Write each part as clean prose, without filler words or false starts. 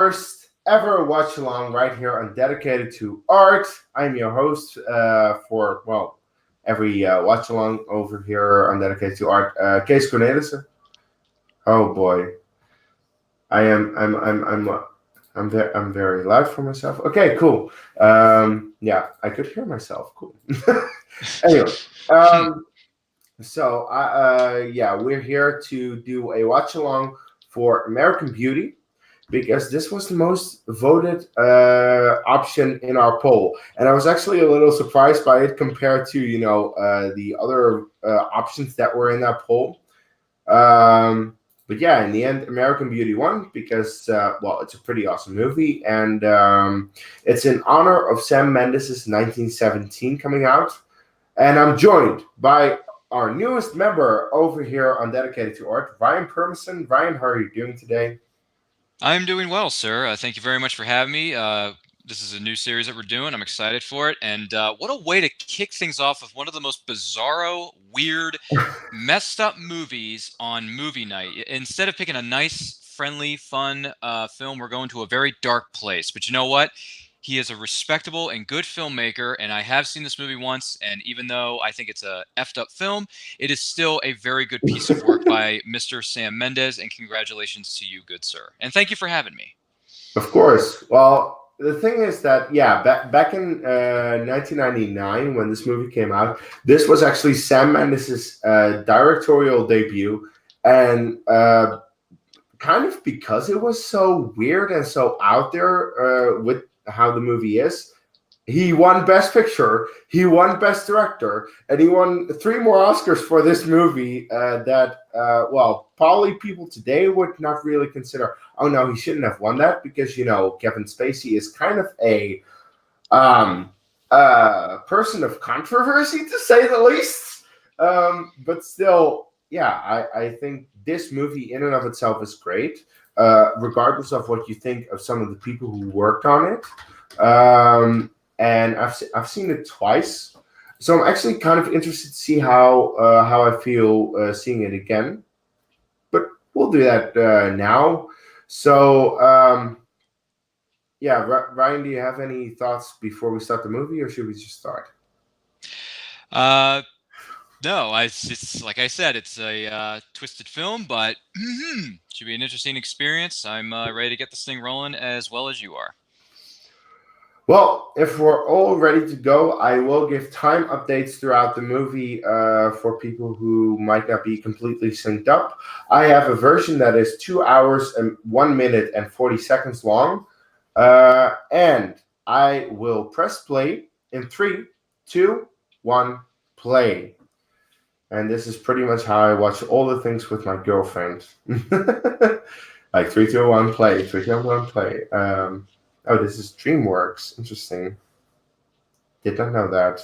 first ever watch along right here on Dedicated to Art. I'm your host for, well, every watch along over here on Dedicated to Art. Kees Cornelissen. Oh boy, I'm very loud for myself. Okay, cool. Yeah, I could hear myself. Cool. Anyway, um, yeah, we're here to do a watch along for American Beauty because this was the most voted option in our poll, and I was actually a little surprised by it compared to the other options that were in that poll. But yeah, in the end, American Beauty won because well, it's a pretty awesome movie, and it's in honor of Sam Mendes' 1917 coming out. And I'm joined by our newest member over here on Dedicated to Art, Ryan Permison. Ryan, how are you doing today? I'm doing well, sir. Thank you very much for having me. This is a new series that we're doing. I'm excited for it. And what a way to kick things off with one of the most bizarro, weird, messed up movies on movie night. Instead of picking a nice, friendly, fun film, we're going to a very dark place. But you know what? He is a respectable and good filmmaker, and I have seen this movie once, and even though I think it's a effed up film, it is still a very good piece of work by Mr. Sam Mendes, and congratulations to you, good sir. And thank you for having me. Of course. Well, the thing is that, yeah, back in 1999, when this movie came out, this was actually Sam Mendes' directorial debut. And kind of because it was so weird and so out there with how the movie is, he won Best Picture, he won Best Director, and he won three more Oscars for this movie well, probably people today would not really consider, oh no, he shouldn't have won that because, Kevin Spacey is kind of a um, person of controversy, to say the least. But still, yeah, I think this movie in and of itself is great, regardless of what you think of some of the people who worked on it. And I've seen it twice, so I'm actually kind of interested to see how I feel seeing it again. But we'll do that now. So yeah, Ryan, do you have any thoughts before we start the movie, or should we just start? Uh, no, it's like I said, it's a twisted film, but should be an interesting experience. I'm ready to get this thing rolling as well as you are. Well, if we're all ready to go, I will give time updates throughout the movie for people who might not be completely synced up. I have a version that is 2 hours and 1 minute and 40 seconds long. And I will press play in three, two, one, play. And this is pretty much how I watch all the things with my girlfriend. Like three, two, one, play. Three, two, one, play. Oh, this is DreamWorks. Interesting. Did not know that.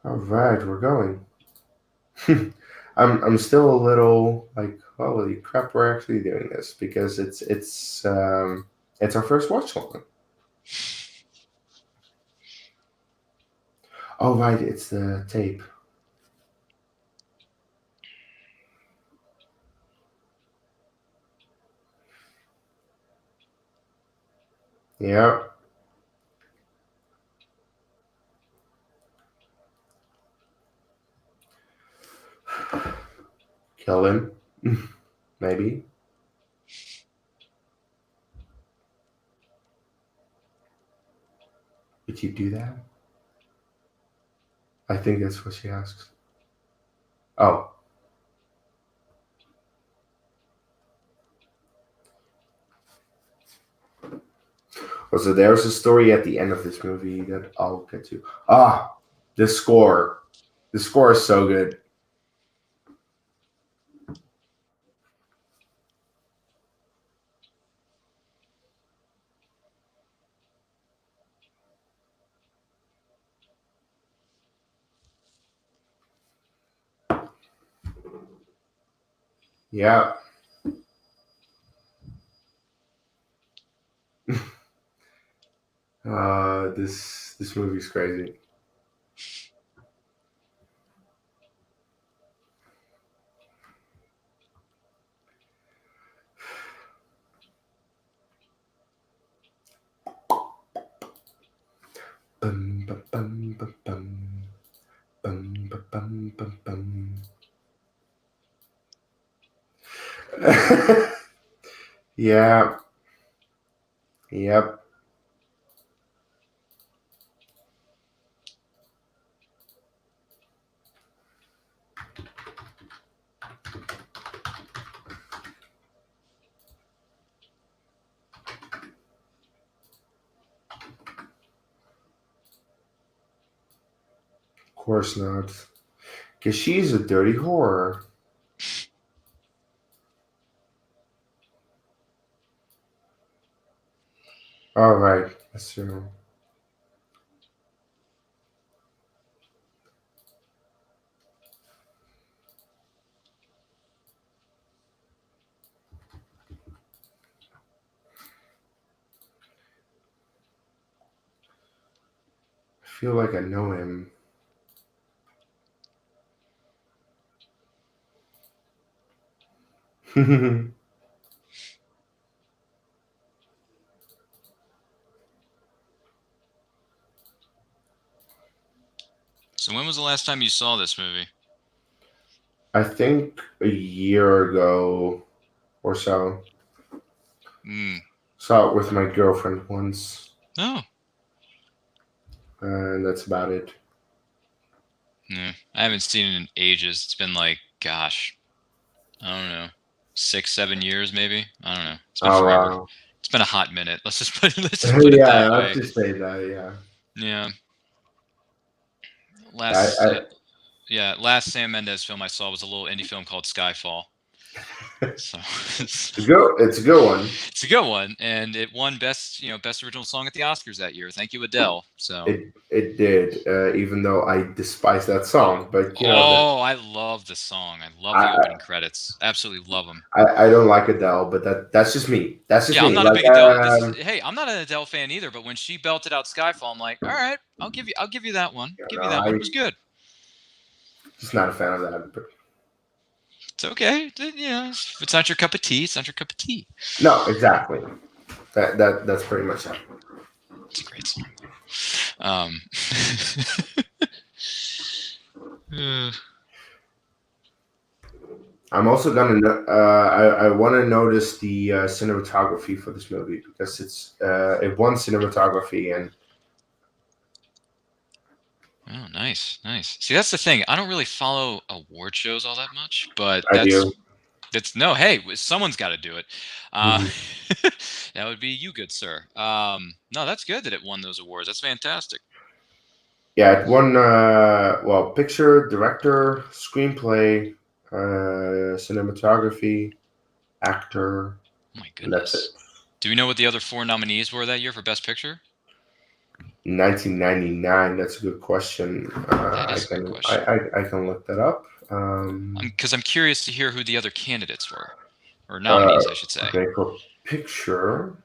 All right, we're going. I'm still a little like, holy crap, we're actually doing this because it's our first watch along. Oh right, it's the tape. Yeah. Kill him. Maybe. Would you do that? I think that's what she asks. Oh. So there's a story at the end of this movie that I'll get to. Ah, the score. The score is so good. Yeah. This movie's crazy. bum, bum, bum, bum, bum, bum, bum, bum. Yeah. Yep. Of course not. Because she's a dirty whore. All right. That's true. I feel like I know him. So when was the last time you saw this movie? I think a year ago or so. Mm. Saw it with my girlfriend once, Oh, and that's about it. no. I haven't seen it in ages. It's been like, gosh, I don't know, 6, 7 years maybe. I don't know. It's been Oh forever. wow. It's been a hot minute. Let's just put it Yeah, that let's way. just say that. Yeah. Yeah. I, Last, I yeah, last Sam Mendes film I saw was a little indie film called Skyfall. So it's a good one. it's a good one, and it won best original song at the Oscars that year. Thank you, Adele. So. It did, even though I despise that song. But Oh, I love the song. I love the I, opening credits. Absolutely love them. I don't like Adele, but that's just me. That's just Yeah, I'm me. not a Like big Adele. Hey, I'm not an Adele fan either. But when she belted out Skyfall, I'm like, all right, I'll give you that one. Give you that one. It was good. just not a fan of that. But It's okay. If it's not your cup of tea, it's not your cup of tea. no, exactly. That's pretty much it. It's a great song. Um, uh, I'm also gonna. I want to notice the cinematography for this movie because it won cinematography and oh, nice, nice. See, that's the thing. I don't really follow award shows all that much, but I do. that's no. Hey, someone's got to do it. Uh, Mhm. that would be you, good sir. No, that's good that it won those awards. That's fantastic. Yeah, it won. Well, picture, director, screenplay, cinematography, actor, Oh my and that's it. goodness. Do we know what the other 4 nominees were that year for Best Picture? 1999. That's a good question. That I is a good can question. I can look that up. Because I'm curious to hear who the other candidates were, or Uh, nominees, I should say. okay, for picture.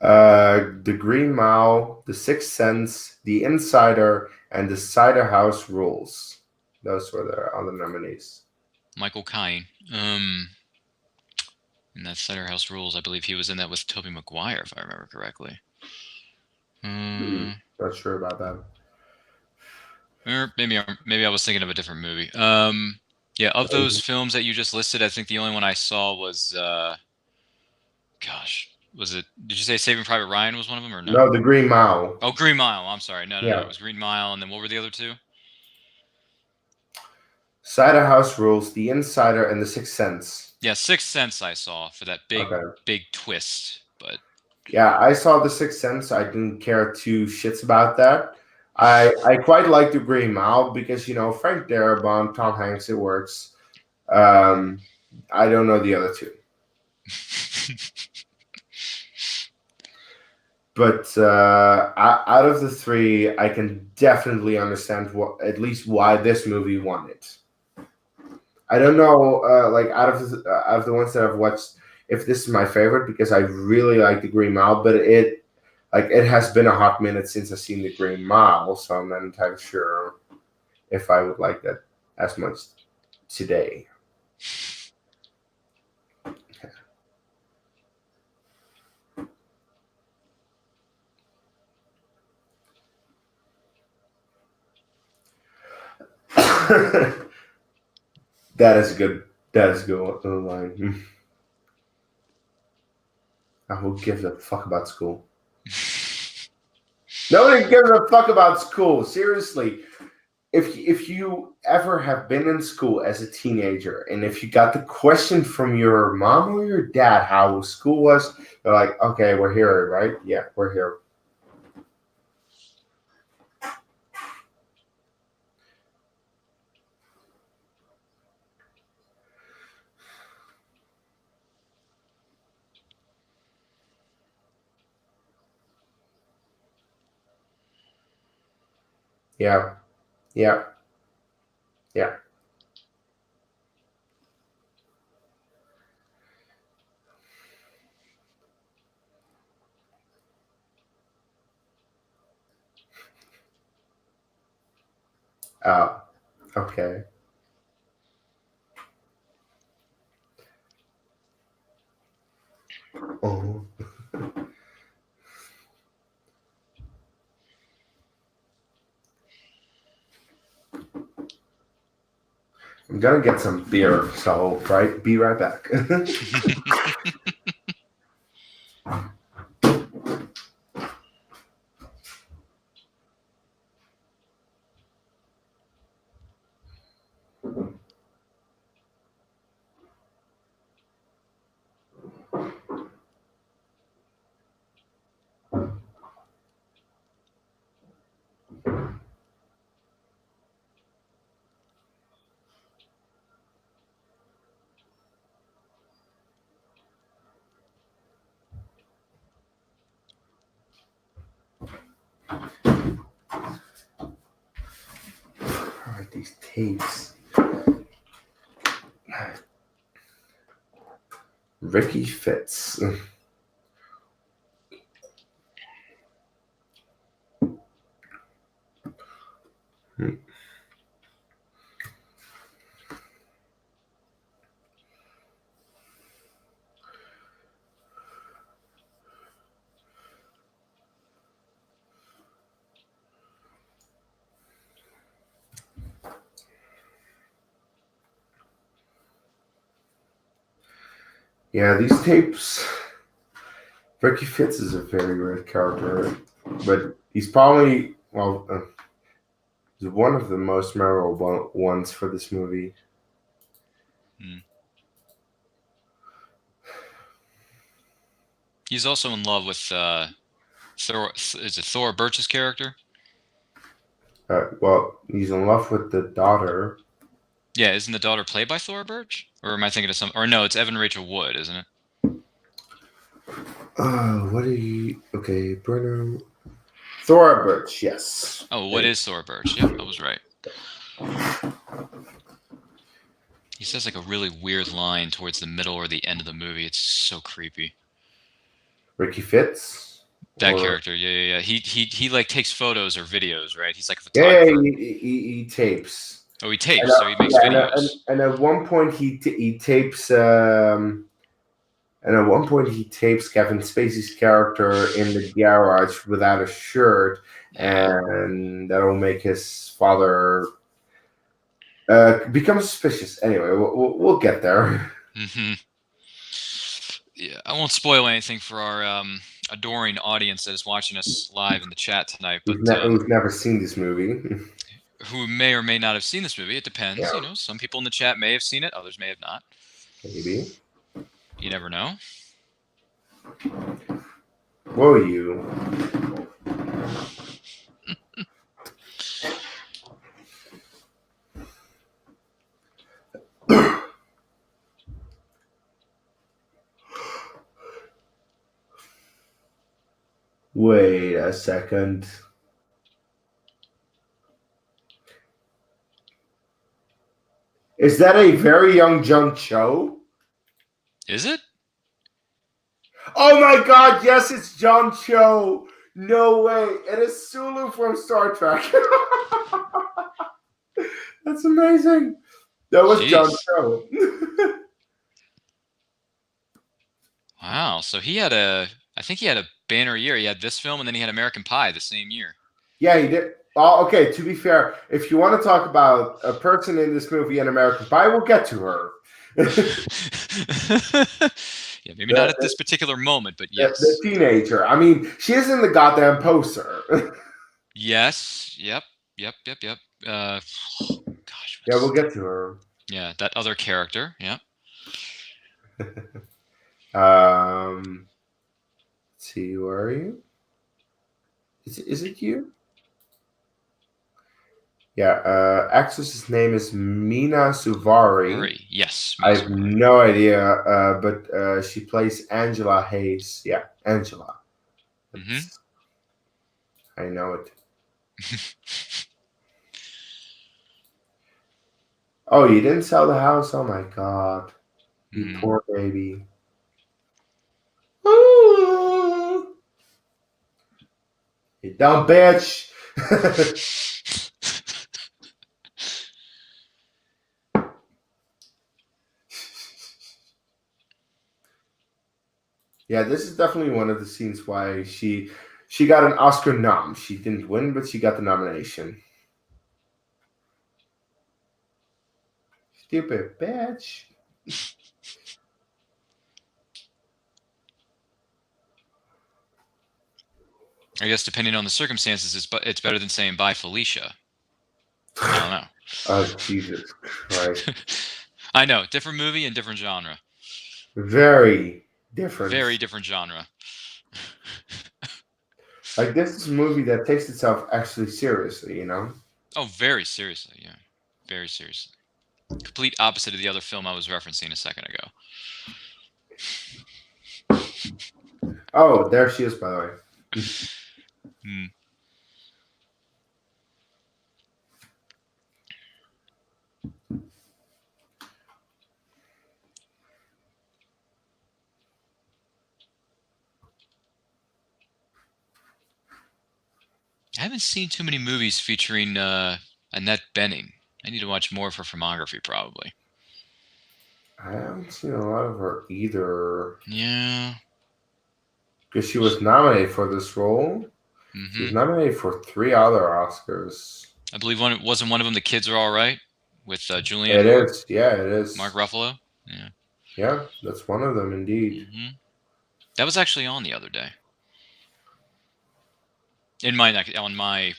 The Green Mile, The Sixth Sense, The Insider, and The Cider House Rules. Those were the other nominees. Michael Caine. And that Cider House Rules, I believe he was in that with Tobey Maguire, if I remember correctly. Not sure about that. Or maybe I was thinking of a different movie. Yeah, of those films that you just listed, I think the only one I saw was, gosh, was it? Did you say Saving Private Ryan was one of them, or no? No, The Green Mile. Oh, Green Mile. I'm sorry. No. It Yeah. was Green Mile, and then what were the other two? Cider House Rules, The Insider, and The Sixth Sense. Yeah, Sixth Sense I saw for that Okay. big twist, but Yeah, I saw The Sixth Sense. I didn't care two shits about that. I quite like The Green Mile because Frank Darabont, Tom Hanks, it works. Um, I don't know the other two, but out of the three, I can definitely understand at least why this movie won it. I don't know, like out of the ones that I've watched, if this is my favorite because I really like The Green Mile, but like it has been a hot minute since I've seen The Green Mile, so I'm not entirely sure if I would like that as much today. That is a good. That is a good line. Who gives a fuck about school? Nobody gives a fuck about school. Seriously, if you ever have been in school as a teenager, and if you got the question from your mom or your dad how school was, you're like, okay, we're here, right? Yeah, we're here. Yeah, yeah, yeah. Okay. Oh. I'm gonna get some beer, so be right back. Alright, these tapes. Ricky Fitz. Yeah, these tapes. Ricky Fitz is a very weird character, but he's probably he's one of the most memorable ones for this movie. He's also in love with Thor. Is it Thor Birch's character? Well, he's in love with the daughter. Yeah, isn't the daughter played by Thora Birch? Or am I thinking of some? Or no, it's Evan Rachel Wood, isn't it? What are you? Okay, Bruno. Thora Birch, yes. Oh, what is Thora Birch? Yep, I was right. He says like a really weird line towards the middle or the end of the movie. It's so creepy. Ricky Fitz. That character, yeah. He like takes photos or videos, right? He's like a Yeah, photographer. he tapes. Oh, he tapes, so he makes videos. And at one point he tapes. And at one point he tapes Kevin Spacey's character in the garage without a shirt, and that'll make his father become suspicious. Anyway, we'll get there. Mm-hmm. Yeah, I won't spoil anything for our adoring audience that is watching us live in the chat tonight, but who's never seen this movie. Who may or may not have seen this movie. It depends. Yeah. You know, some people in the chat may have seen it, others may have not. Maybe. You never know. Whoa, you. Wait a second. Is that a very young John Cho? Is it? Oh my god, yes, it's John Cho. No way. It is Sulu from Star Trek. That's amazing. That was John Jeez. Cho. Wow. So I think he had a banner year. He had this film and then he had American Pie the same year. Yeah, he did. Well, okay, to be fair, if you want to talk about a person in this movie in American Pie, we'll get to her. Yeah, maybe not the, at this particular moment, but the yes. teenager. I mean, she is in the goddamn poster. Yes. Yep. Yep. Yep. Yep. Gosh, Yeah, what's we'll get to her. yeah, that other character. Yeah. Let's see, where are you? Is it you? Yeah, actress's name is Mina Suvari. Sorry. Yes. I Mina have Suvari. no idea, but she plays Angela Hayes. Yeah, Angela. Mm-hmm. That's, I know it. Oh, you didn't sell the house? Oh my god. You Mm-hmm. poor baby. Ooh, you dumb bitch. Yeah, this is definitely one of the scenes why she got an Oscar nom. She didn't win, but she got the nomination. Stupid bitch. I guess depending on the circumstances, it's better than saying bye, Felicia. I don't know. Oh, Jesus Christ. I know, different movie and different genre. Very different. Very different genre. Like, this is a movie that takes itself actually seriously, you know? Oh, very seriously, yeah. Very seriously. Complete opposite of the other film I was referencing a second ago. Oh, there she is, by the way. Hmm. I haven't seen too many movies featuring Annette Bening. I need to watch more of her filmography, probably. I haven't seen a lot of her either. Yeah. Because she was nominated for this role. She Mm-hmm. was nominated for 3 other Oscars. I believe wasn't one of them The Kids Are All Right with Julianne It Moore, is. Yeah, it Mark is. Ruffalo. Yeah. Yeah, that's one of them indeed. Mm-hmm. That was actually on the other day in my neck on my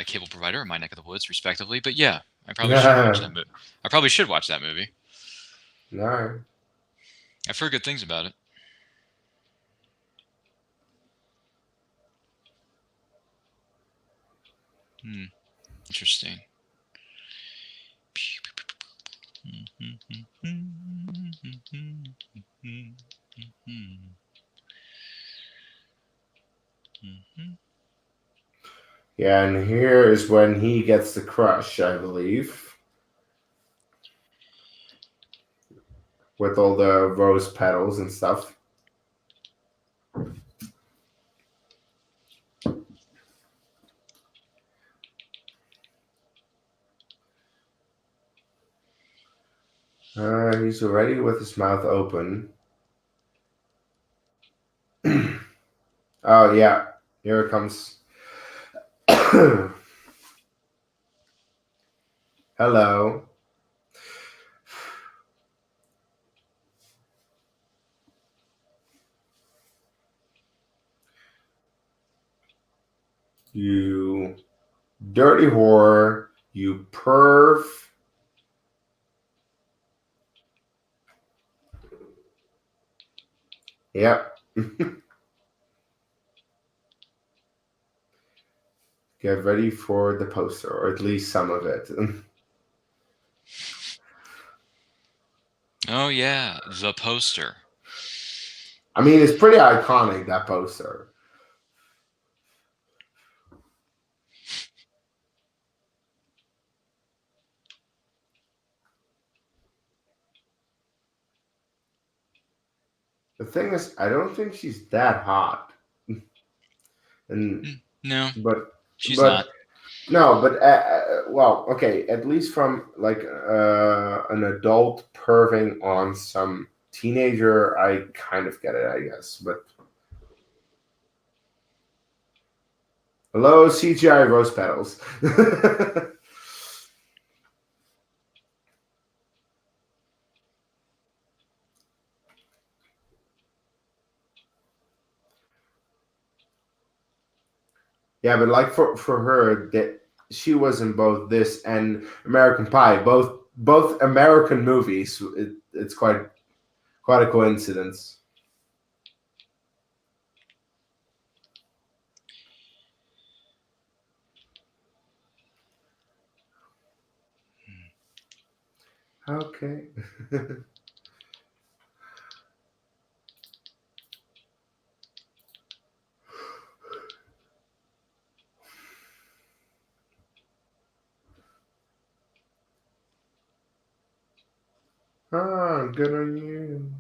cable provider in my neck of the woods, respectively. But yeah, I probably should watch that movie. I probably should watch that movie. No. I've heard good things about it. Hmm. Interesting. Yeah, and here is when he gets the crush, I believe. With all the rose petals and stuff. He's already with his mouth open. Oh, yeah. Here it comes. Hello. You dirty whore. You perv. Yep. Get ready for the poster, or at least some of it. Oh yeah, the poster. I mean, it's pretty iconic, that poster. The thing is, I don't think she's that hot. and No, but she's not. but no, but well, okay, at least from like an adult perving on some teenager, I kind of get it, I guess. But hello, CGI rose petals. Yeah, but like for her, that she was in both this and American Pie, both American movies. It's quite a coincidence. Okay. Ah, good on you.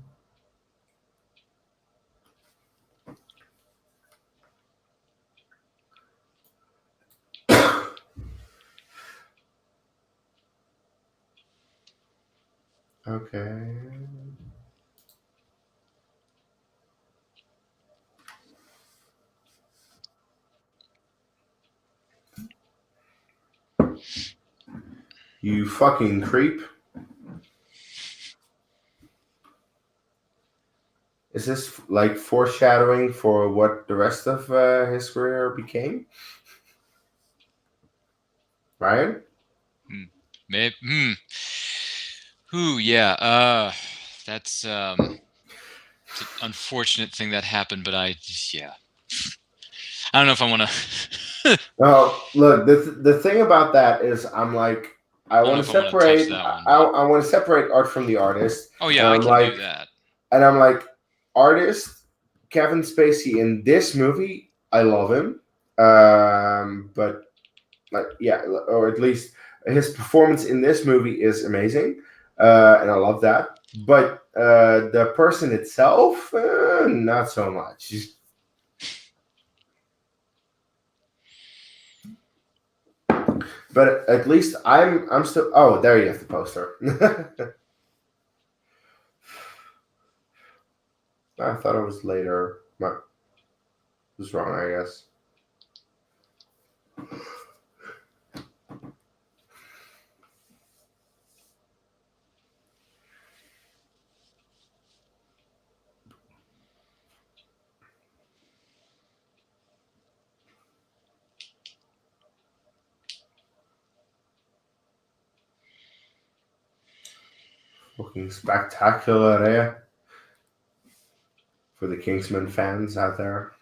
Okay. You fucking creep. Is this like foreshadowing for what the rest of his career became? Ryan? Maybe. Ooh, yeah. That's it's an unfortunate thing that happened, but yeah. I don't know if I want to. Oh, look, the thing about that is I'm like I I don't know want to if I want to touch separate that one, I, but I want to separate art from the artist, oh and yeah, I I'm can do like that. artist Kevin Spacey in this movie, I love him. But like yeah, or at least his performance in this movie is amazing, and I love that. But the person itself, not so much. But at least I'm still. Oh, there you have the poster. I thought it was later. I was wrong, I guess. Fucking spectacular, eh? For the Kingsman fans out there.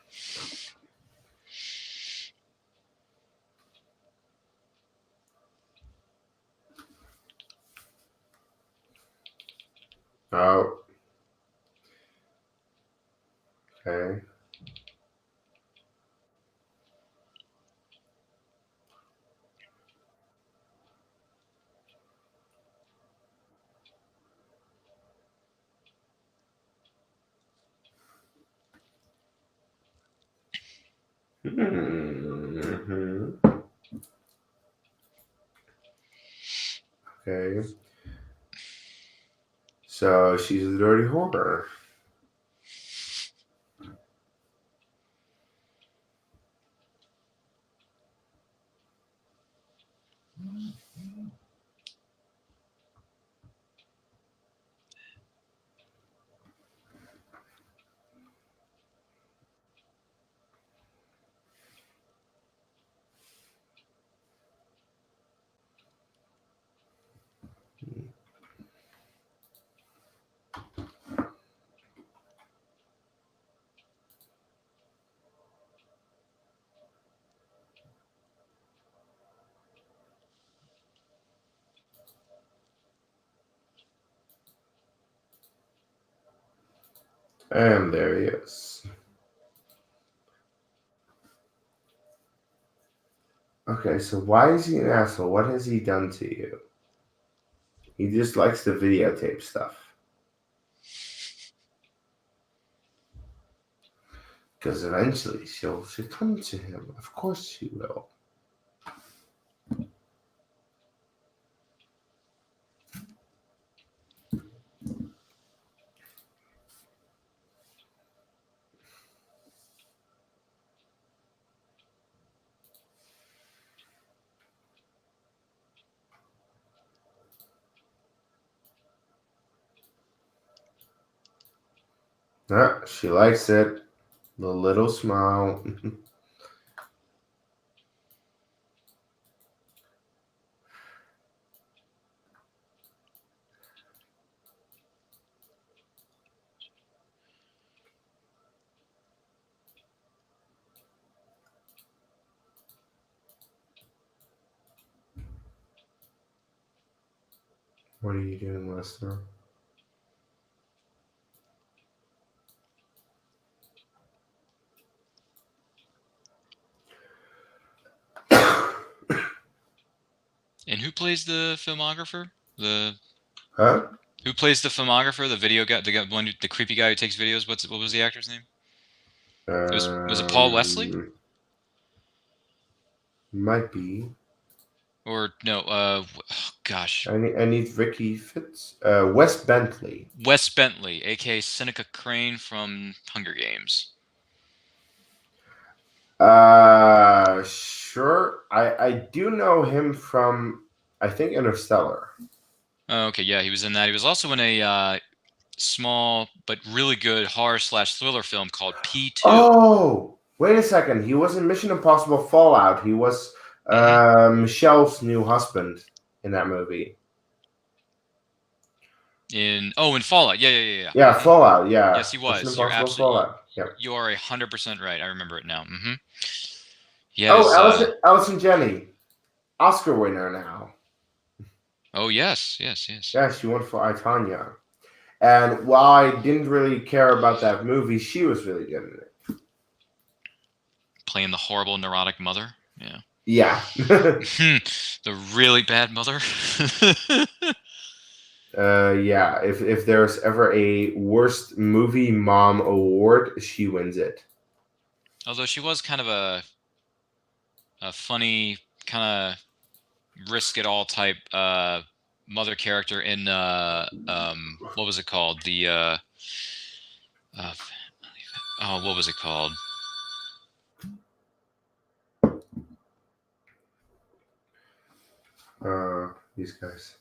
Oh, okay. Mhm. Okay. So she's a dirty whore. And there he is. Okay, so why is he an asshole? What has he done to you? He just likes to videotape stuff. Because eventually she'll succumb to him. Of course she will. Ah, she likes it. The little smile. What are you doing, Lester? And who plays the filmographer? Huh? Who plays the filmographer? The video guy, the one, the creepy guy who takes videos. What was the actor's name? Was it Paul Wesley? Might be. Or no? Gosh, I need Ricky Fitz. Wes Bentley. Wes Bentley, aka Seneca Crane from Hunger Games. Sure. I do know him from, I think, Interstellar. Oh, okay, yeah, he was in that. He was also in a small but really good horror/thriller film called P2. Oh, wait a second. He was in Mission Impossible Fallout. He was Michelle's new husband in that movie. In Fallout, yeah. Yeah, Fallout. Yeah, Yes, he Mission was. You're Impossible absolutely, Fallout. Yeah. you are 100% right. I remember it now. Yeah, Oh, there's Allison Janney, Oscar winner now. oh yes. Yeah, she won for I, Tonya. And while I didn't really care about that movie, she was really good in it. Playing the horrible neurotic mother. Yeah. Yeah. The really bad mother. Yeah. If there's ever a worst movie mom award, she wins it. Although she was kind of a funny, kind of risk it all type mother character in what was it called? What was it called? These guys.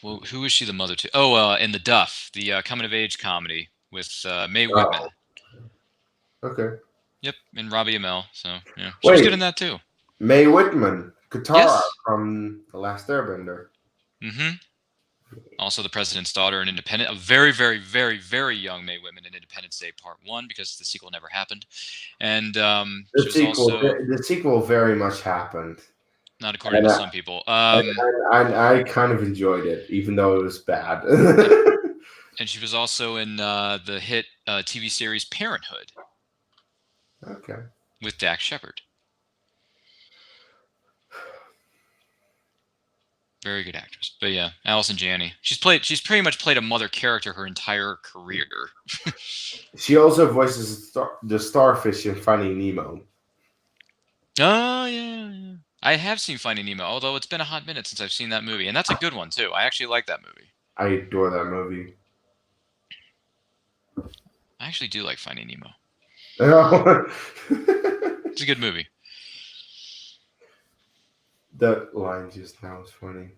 Well, who was she the mother to? Oh, in The Duff, the coming of age comedy with Mae Whitman. Okay. Yep, and Robbie Amell. So yeah, she was Wait, good in that too. Mae Whitman, Katara Yes. from The Last Airbender. Also, The President's Daughter, an Independent, a very, very, very, very young Mae Whitman in Independence Day Part 1 because the sequel never happened. And she was also The sequel very much happened. not according to some people. I kind of enjoyed it, even though it was bad. And she was also in the hit TV series Parenthood. Okay. With Dax Shepard. Very good actress. But yeah, Allison Janney. She's pretty much played a mother character her entire career. She also voices the starfish in Finding Nemo. Oh yeah. I have seen Finding Nemo, although it's been a hot minute since I've seen that movie, and that's a good one too. I actually like that movie. I adore that movie. I actually do like Finding Nemo. It's a good movie. That line just now was funny.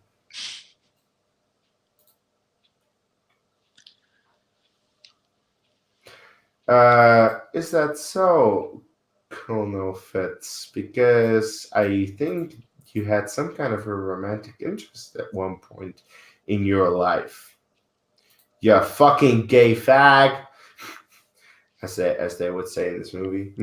Is that so, Colonel Fitz? Because I think you had some kind of a romantic interest at one point in your life. You fucking gay fag, as they would say in this movie.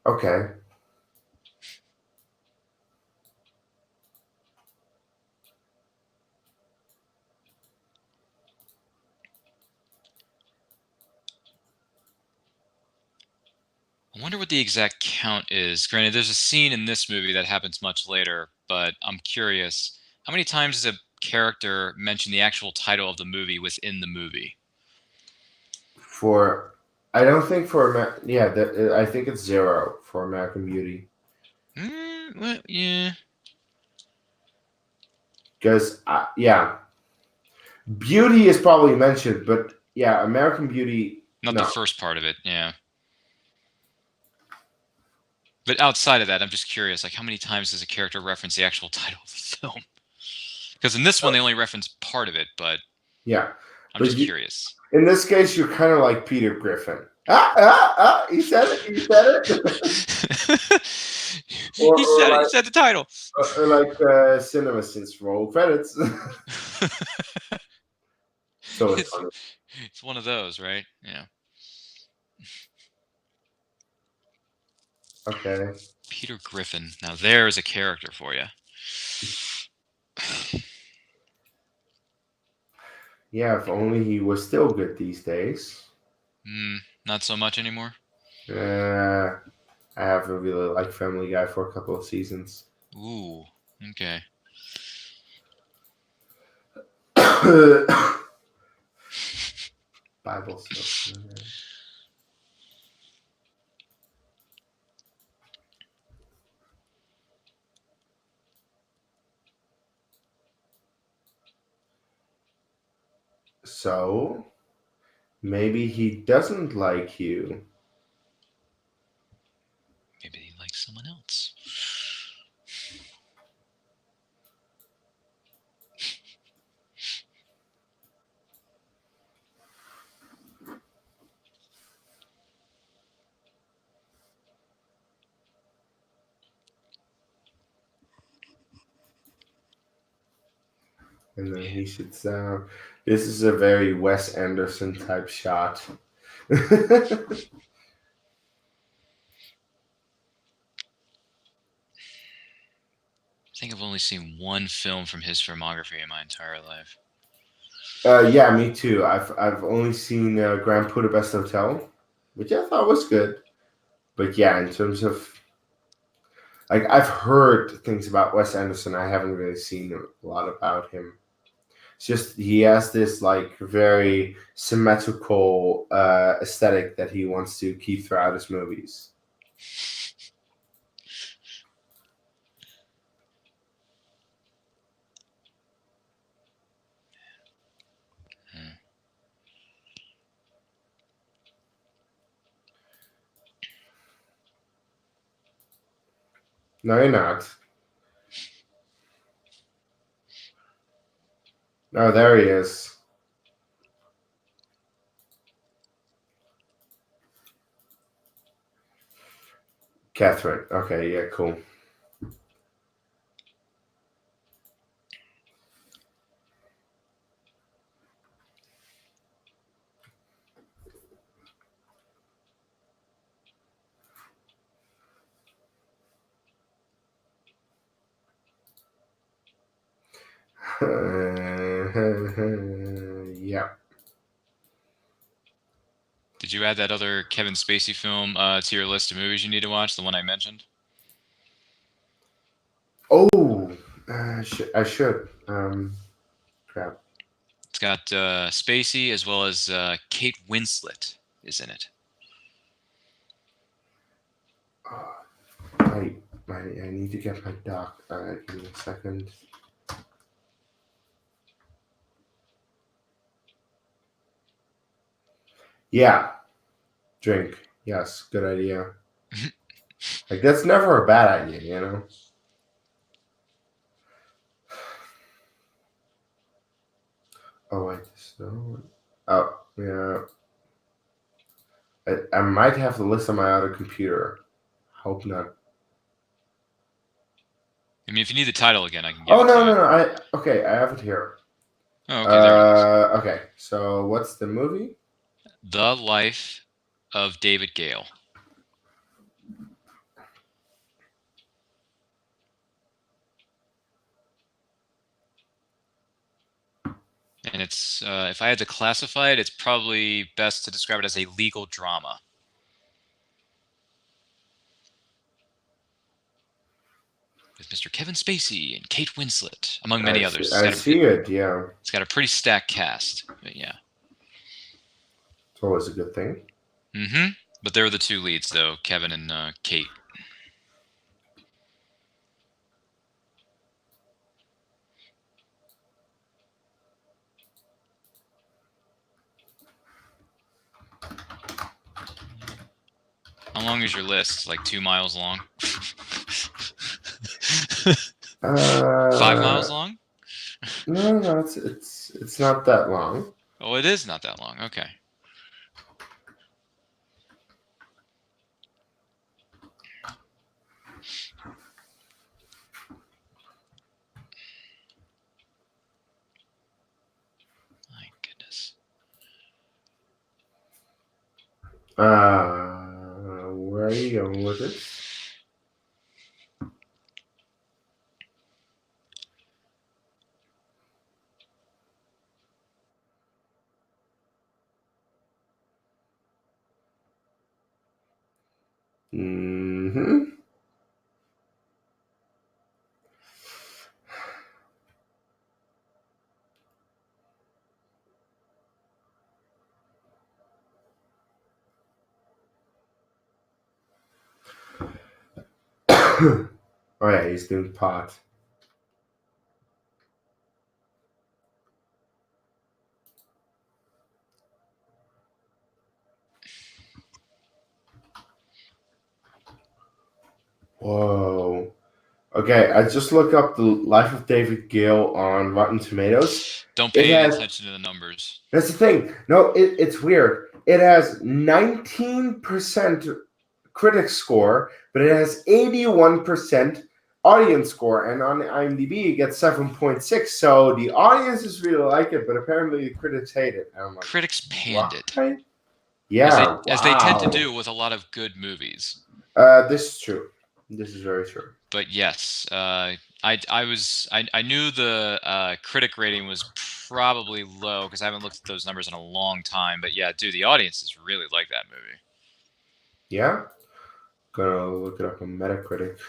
Okay. I wonder what the exact count is. Granted, there's a scene in this movie that happens much later, but I'm curious. How many times does a character mention the actual title of the movie within the movie? For I don't think for yeah, I think it's 0 for American Beauty. Well, yeah. Because yeah, Beauty is probably mentioned, but yeah, American Beauty, Not the no. first part of it, yeah. But outside of that, I'm just curious, like how many times does a character reference the actual title of the film? Because in this one they only reference part of it, but Yeah, I'm but just curious. in this case, you're kind of like Peter Griffin. He said it. He said it. or, or He like said the title. or like cinema since roll credits. So it's it's funny. it's one of those, right? Yeah. Okay. Peter Griffin. Now there's a character for you. Yeah, if only he was still good these days. Not so much anymore. I haven't really liked Family Guy for a couple of seasons. Ooh. Okay. Bible stuff. So maybe he doesn't like you. Maybe he likes someone else. And then he sits down. This is a very Wes Anderson type shot. I think I've only seen one film from his filmography in my entire life. Yeah, me too. I've only seen Grand Budapest Hotel, which I thought was good. But yeah, in terms of like I've heard things about Wes Anderson, I haven't really seen a lot about him. It's just he has this like very symmetrical aesthetic that he wants to keep throughout his movies. Hmm. No, you're not. Oh, there he is. Catherine. Okay, yeah, cool. Yeah. Did you add that other Kevin Spacey film to your list of movies you need to watch? The one I mentioned. Oh, I should. Crap. It's got Spacey as well as Kate Winslet is in it. I, I need to get my doc. Give me a second. Yeah, drink. Yes, good idea. Like that's never a bad idea, you know. Oh wait, so oh yeah. I might have the list on my other computer. Hope not. I mean, if you need the title again, I can give Oh it to no you. no no! Okay, I have it here. Oh, okay, there it is. Okay. So what's the movie? The Life of David Gale. And it's if I had to classify it, it's probably best to describe it as a legal drama. With Mr. Kevin Spacey and Kate Winslet, among many others. I see it, yeah. It's got a pretty stacked cast, but yeah. It's always a good thing. Mm-hmm. But they're the two leads, though, Kevin and Kate. How long is your list? Like 2 miles long? 5 miles long? No, it's not that long. Oh, it is not that long. Okay. My goodness. Where are you going with it? Mm-hmm. Oh yeah, he's doing pot. Whoa. Okay, I just looked up the Life of David Gill on Rotten Tomatoes. Don't pay any attention to the numbers. That's the thing. No, it's weird. It has 19% critic score, but it has 81% audience score, and on IMDb it gets 7.6. So the audiences really like it, but apparently the critics hate it. And I'm like, critics panned it. Yeah, as they tend to do with a lot of good movies. This is true. This is very true. But yes, I knew the critic rating was probably low because I haven't looked at those numbers in a long time. But yeah, dude, the audiences really like that movie. Yeah, gonna look it up on Metacritic.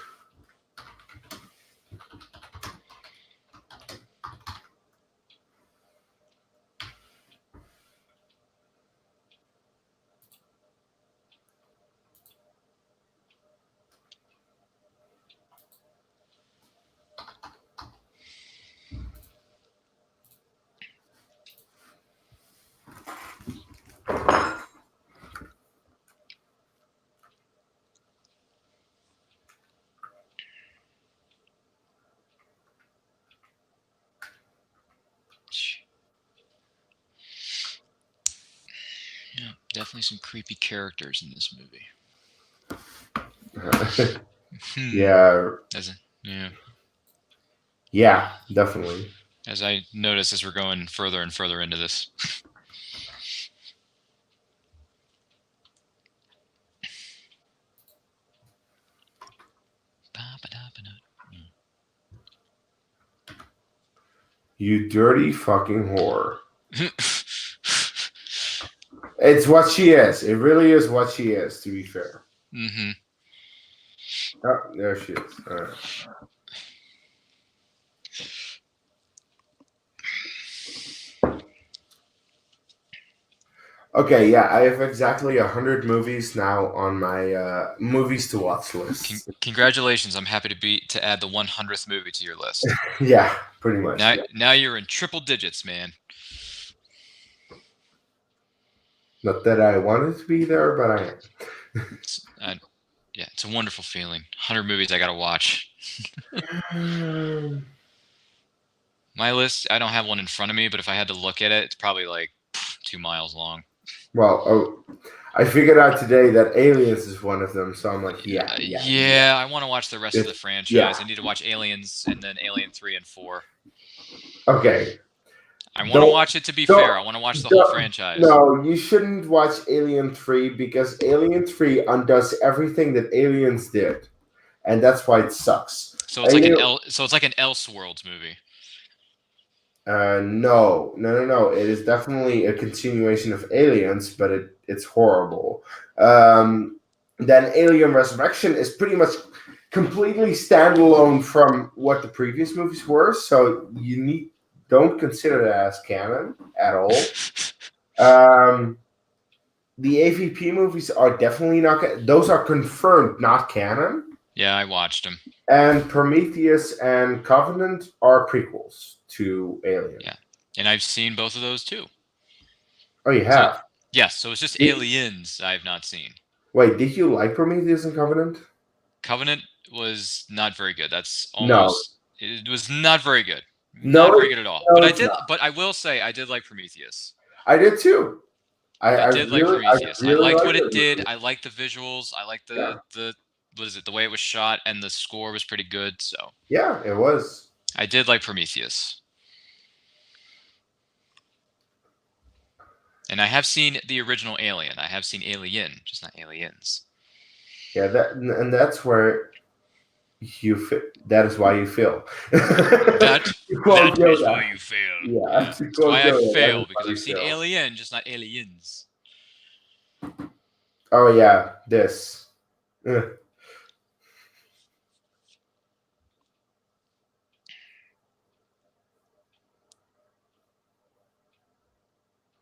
Yeah, definitely some creepy characters in this movie. Yeah. Yeah. Yeah, definitely. As I notice as we're going further and further into this. You dirty fucking whore. It's what she is. It really is what she is, to be fair. Mm-hmm. Oh, there she is. All right. Okay, yeah, I have exactly 100 movies now on my movies to watch list. Congratulations! I'm happy to add the 100th movie to your list. Yeah, pretty much. Now you're in triple digits, man. Not that I wanted to be there, but I am. Yeah, it's a wonderful feeling. 100 movies I gotta watch. My list, I don't have one in front of me, but if I had to look at it, it's probably like 2 miles long. Well, I figured out today that Aliens is one of them, so I'm like, yeah. I want to watch the rest of the franchise. Yeah. I need to watch Aliens and then Alien 3 and 4. Okay. I want to watch it, to be fair. I want to watch the whole franchise. No, you shouldn't watch Alien 3 because Alien 3 undoes everything that Aliens did. And that's why it sucks. So it's like an Elseworlds movie. No. It is definitely a continuation of Aliens, but it's horrible. Then Alien Resurrection is pretty much completely standalone from what the previous movies were, so don't consider that as canon at all. The AVP movies are definitely not. Those are confirmed not canon. Yeah, I watched them. And Prometheus and Covenant are prequels to Alien. Yeah, and I've seen both of those too. Oh, you have? So, yes, so it's just Aliens I have not seen. Wait, did you like Prometheus and Covenant? Covenant was not very good. That's almost. No. It was not very good. No, not very good at all. No, but I did. But I will say I did like Prometheus. I did too. I did like Prometheus. I liked what it did. I liked the visuals. I liked the what is it? The way it was shot, and the score was pretty good. So yeah, it was. I did like Prometheus. And I have seen the original Alien. I have seen Alien, just not Aliens. Yeah, that's where that is why you fail. That is why you fail. Yeah, that's why I fail, because I've seen Alien, just not Aliens. Oh yeah, this.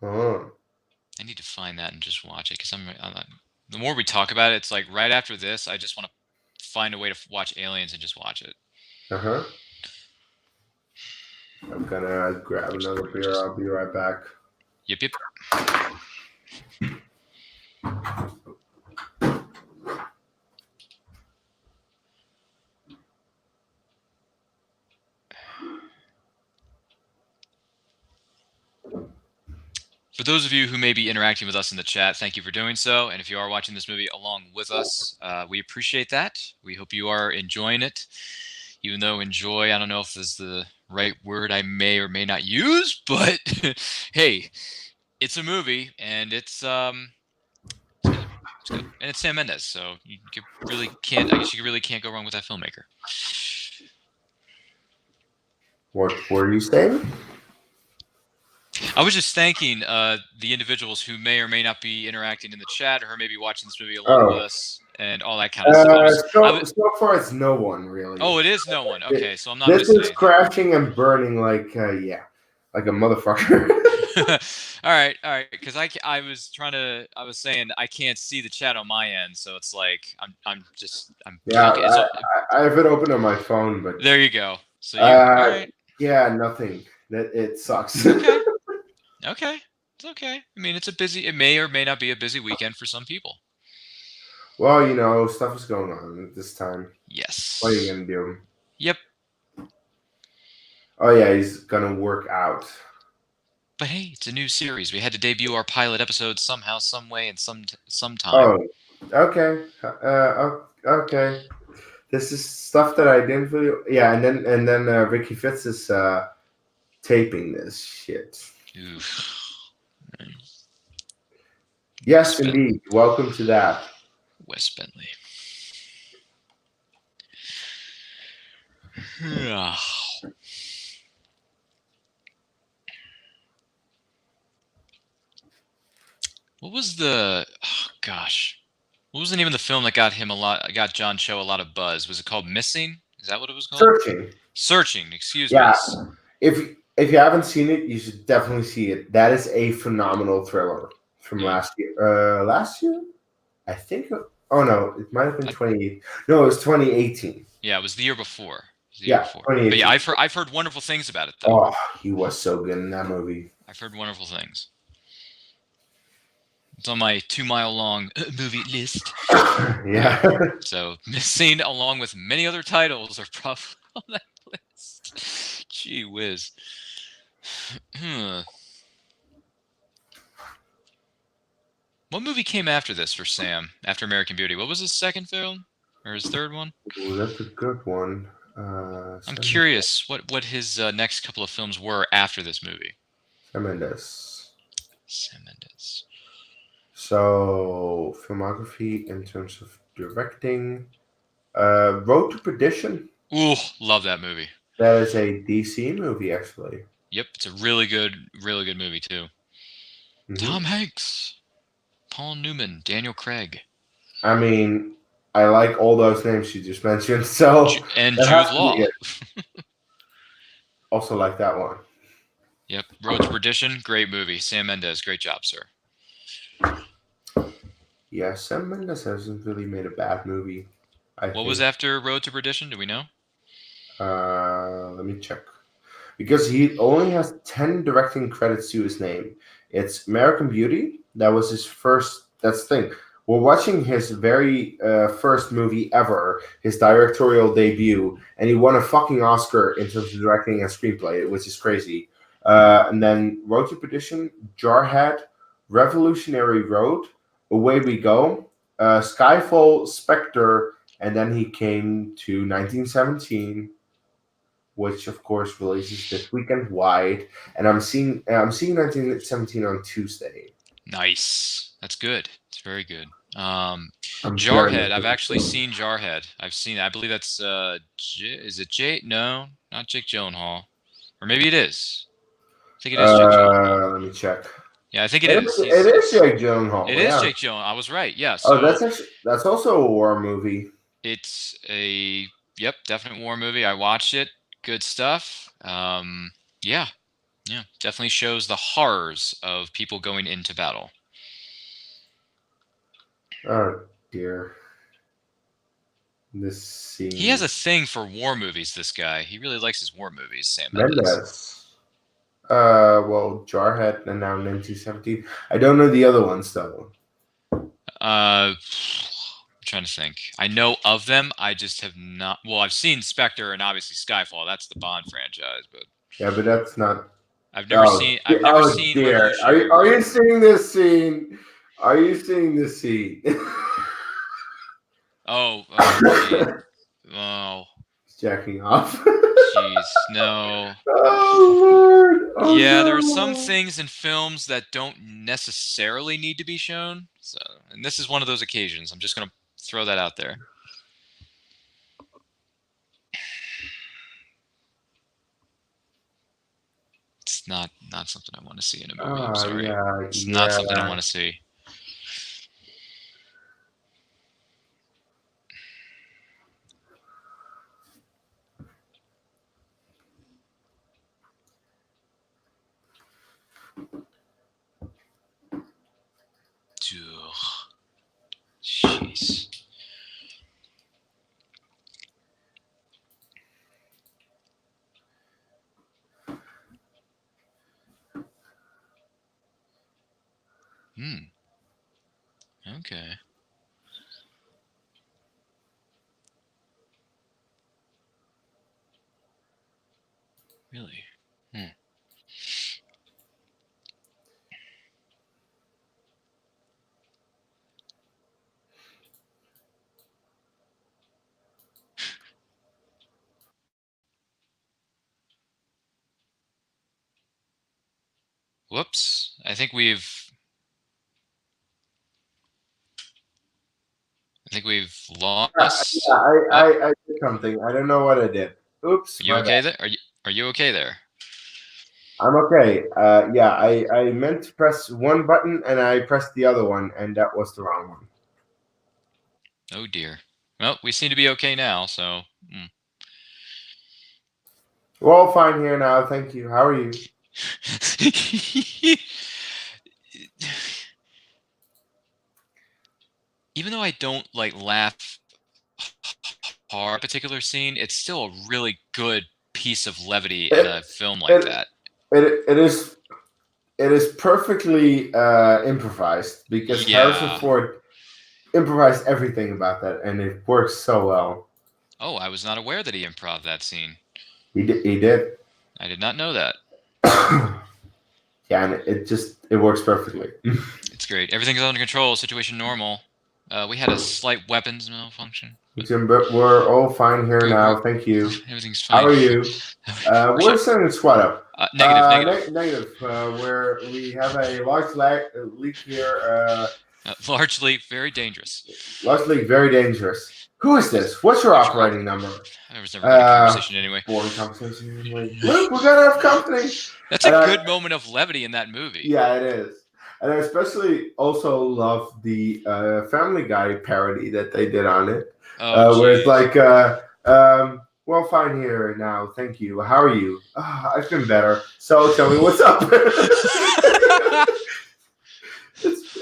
Oh. I need to find that and just watch it, because the more we talk about it, it's like right after this, I just want to find a way to watch Aliens and just watch it. I'm gonna grab another beer. I'll be right back. Yep. For those of you who may be interacting with us in the chat, thank you for doing so. And if you are watching this movie along with us, we appreciate that. We hope you are enjoying it. Even though enjoy, I don't know if this is the right word I may or may not use, but hey, it's a movie, and it's good. And it's Sam Mendes, so you really can't. I guess you really can't go wrong with that filmmaker. What were you saying? I was just thanking the individuals who may or may not be interacting in the chat, or who may be watching this movie along with us, and all that kind of stuff. So far, it's no one really. Oh, it is no one. Okay, so I'm not. This is crashing and burning like like a motherfucker. all right, because I was saying I can't see the chat on my end, so it's like I'm yeah. I have it open on my phone, but there you go. So all right. Yeah, nothing. It sucks. Okay. Okay, it's okay. I mean, it may or may not be a busy weekend for some people. Well, stuff is going on at this time. Yes. What are you gonna do? Yep. Oh yeah, he's gonna work out. But hey, it's a new series. We had to debut our pilot episode somehow, some way, and sometime. Oh, okay. Okay. This is stuff that I didn't really. Yeah, and then Ricky Fitz is taping this shit. Oof. Yes, indeed. Welcome to that. Wes Bentley. What was the? Oh, gosh. What was the name of the film that got John Cho a lot of buzz? Was it called Missing? Is that what it was called? Searching. Excuse me. If you haven't seen it, you should definitely see it. That is a phenomenal thriller from last year. Last year, I think. Oh no, it might have been 2018. No, it was 2018. Yeah, it was the year before. Yeah, but yeah, I've heard wonderful things about it though. Oh, he was so good in that movie. I've heard wonderful things. It's on my 2-mile-long movie list. Yeah. So Missing, along with many other titles, are probably on that list. Gee whiz. What movie came after this for Sam? After American Beauty? What was his second film? Or his third one? Ooh, that's a good one. I'm curious what his next couple of films were after this movie. Sam Mendes. So, filmography in terms of directing. Road to Perdition. Ooh, love that movie. That is a DC movie, actually. Yep, it's a really good movie too. Hmm. Tom Hanks, Paul Newman, Daniel Craig, I mean, I like all those names you just mentioned, so and that Jude has to be Law. it. Also, like that one. Yep, Road to Perdition, great movie. Sam Mendes, great job, sir. Yeah, Sam Mendes hasn't really made a bad movie, I What was think. after Road to Perdition? Do we know? Let me check. Because he only has 10 directing credits to his name. It's American Beauty. That was his first. That's the thing. We're watching his very first movie ever, his directorial debut, and he won a fucking Oscar in terms of directing and screenplay, which is crazy. And then Road to Perdition, Jarhead, Revolutionary Road, Away We Go, Skyfall, Spectre, and then he came to 1917, which of course releases this weekend wide. And I'm seeing 1917 on Tuesday. Nice. That's good. It's very good. I'm very much Jarhead. I've looking actually forward. seen Jarhead. I've seen it. I believe that's is it Jake? No, not Jake Gyllenhaal. Or maybe it is. I think it is Jake Gyllenhaal. Let me check. Yeah, I think it It is. is, it is Jake Gyllenhaal. It is Yeah. Jake Gyllenhaal. I was right. Yeah. Oh, So that's also a war movie. it's a yep, definite war movie. I watched it. Good stuff. Yeah, yeah, definitely shows the horrors of people going into battle. Oh dear, this He has scene. a thing for war movies. This guy, he really likes his war movies. Sam Mendes. Mendes. Well, Jarhead and now 1917. I don't know the other ones though. I'm trying to think. I know of them. I just have not. Well, I've seen Spectre and obviously Skyfall. That's the Bond franchise, but Yeah, but that's not. I've never Oh, seen. I've never oh seen dear. Revolutionary Are you Road. seeing this scene? Are you seeing this scene? Oh, gee. Oh, He's jacking off. jeez. No. Oh Lord! Oh Yeah, there are some no! things in films that don't necessarily need to be shown. So, and this is one of those occasions. I'm just gonna throw that out there. It's not something I want to see in a movie. I'm sorry. Yeah, It's not yeah. something I want to see. Ugh, jeez. Hmm. Okay. Really. Hmm. Whoops. I think we've Yeah, lost. Oh, are I did something. I don't know what I did. Oops, you my bad. okay there? Are you okay there? I'm okay. Yeah, I meant to press one button and I pressed the other one, and that was the wrong one. Oh dear. Well, we seem to be okay now. So. We're all fine here now. Thank you. How are you? Even though I don't like laugh hard at a particular scene, it's still a really good piece of levity in It a film like it that. it is perfectly improvised because Harrison Yeah. Ford improvised everything about that, and it works so well. Oh, I was not aware that he improv that scene. He did. I did not know that. Yeah, and it works perfectly. It's great. Everything's under control. Situation normal. We had a slight weapons malfunction, but Jim, but we're all fine here we're now. Thank you. everything's How fine. are you? We're We're sending squad up. negative, negative. Negative. Where we have a large leak here. Large leap, very dangerous. Large leak, very dangerous. Who is this? What's your What's your operating number? There was never going to be conversation anyway. Boring conversation anyway. Look, we're gonna have company. That's a good moment of levity in that movie. Yeah, it is. And I especially also love the Family Guy parody that they did on it. Where it's like, well, fine here now. Thank you. How are you? I've been better. So tell me what's up.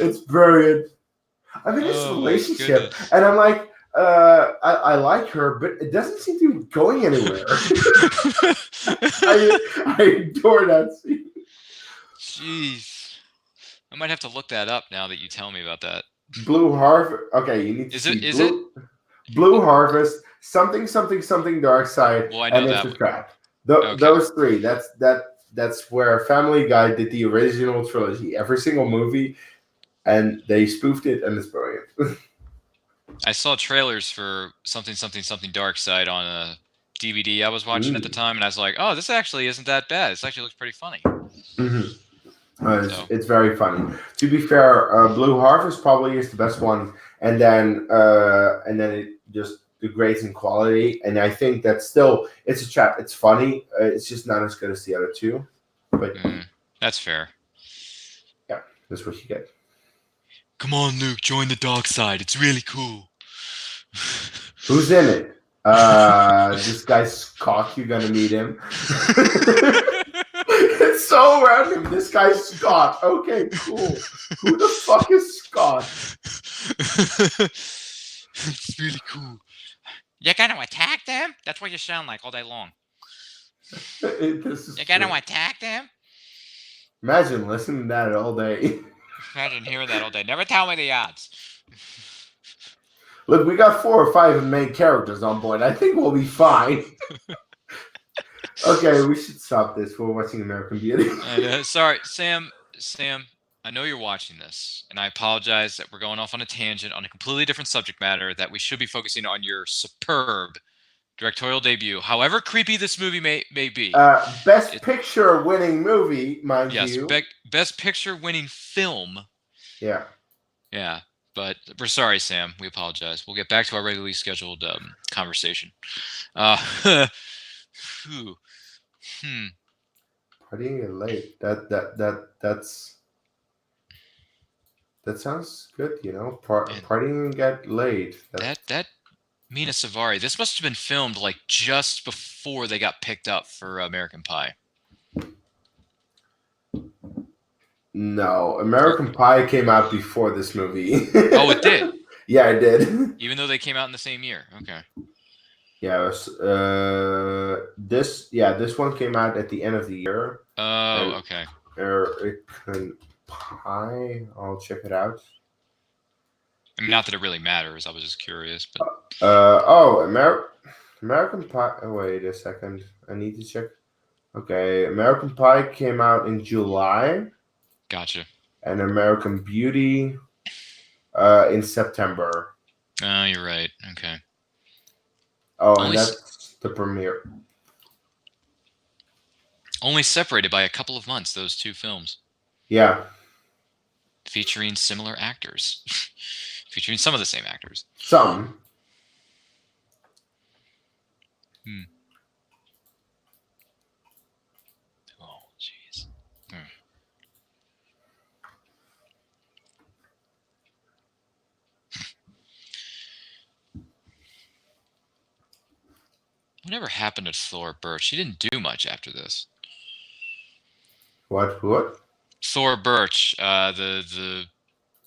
It's brilliant. I mean, it's a relationship. And I'm like, I like her, but it doesn't seem to be going anywhere. I adore that scene. Jeez. I might have to look that up now that you tell me about that. Blue Harvest. Okay, you need to see Is it? Blue Harvest, something Dark Side, well, I know and that It's a Trap. Those three. That's where Family Guy did the original trilogy. Every single movie, and they spoofed it, and it's brilliant. I saw trailers for something Dark Side on a DVD I was watching at the time, and I was like, "Oh, this actually isn't that bad. This actually looks pretty funny." Mm-hmm. It's very funny. To be fair, Blue Harvest probably is the best one, and then it just degrades in quality. And I think that still it's a trap. It's funny. It's just not as good as the other two. But that's fair. Yeah, that's what you get. Come on, Luke, join the dark side. It's really cool. Who's in it? This guy Scott. You're gonna meet him. It's so random. This guy's Scott. Okay, cool. Who the fuck is Scott? It's really cool. You're gonna attack them? That's what you sound like all day long. You're gonna attack them? Imagine listening to that all day. Imagine hearing that all day. Never tell me the odds. Look, we got 4 or 5 main characters on board. I think we'll be fine. Okay, we should stop this. We're watching American Beauty. Sorry, Sam. I know you're watching this, and I apologize that we're going off on a tangent on a completely different subject matter that we should be focusing on your superb directorial debut. However creepy this movie may be. Best Picture winning movie, mind you. Yes, Best Picture winning film. Yeah. Yeah, but we're sorry, Sam. We apologize. We'll get back to our regularly scheduled conversation. Partying late. That sounds good, you know. Partying and get laid. That Mina Savari. This must have been filmed like just before they got picked up for American Pie. No, American Pie came out before this movie. Oh, it did? Yeah, it did. Even though they came out in the same year. Okay. Yeah, it was, this one came out at the end of the year. Oh, okay. American Pie. I'll check it out. I mean, not that it really matters. I was just curious, but. American Pie. Oh, wait a second. I need to check. Okay, American Pie came out in July. Gotcha. And American Beauty in September. Oh, you're right. Okay. Oh, and that's the premiere. Only separated by a couple of months, those two films. Yeah. Featuring similar actors. Featuring some of the same actors. Some. Oh, jeez. Whatever happened to Thora Birch? She didn't do much after this. What? Thora Birch, the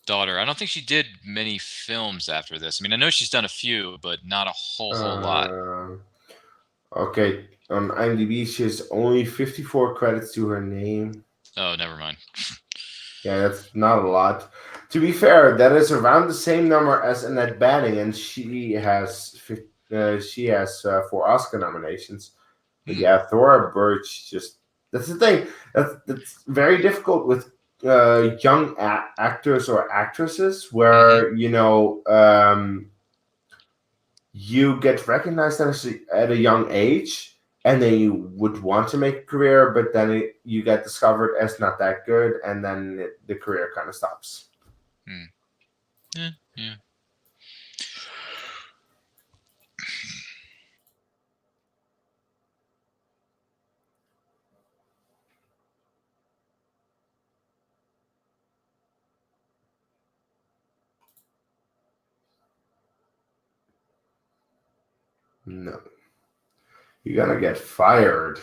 daughter. I don't think she did many films after this. I mean, I know she's done a few, but not a whole lot. Okay, on IMDb, she has only 54 credits to her name. Oh, never mind. Yeah, that's not a lot. To be fair, that is around the same number as Annette Bening, and she has 4 Oscar nominations. But yeah, Thora Birch, that's the thing. That's very difficult with young actors or actresses, where you get recognized at a young age, and then you would want to make a career, but then you get discovered as not that good, and then the career kind of stops. Yeah. No. You're gonna get fired.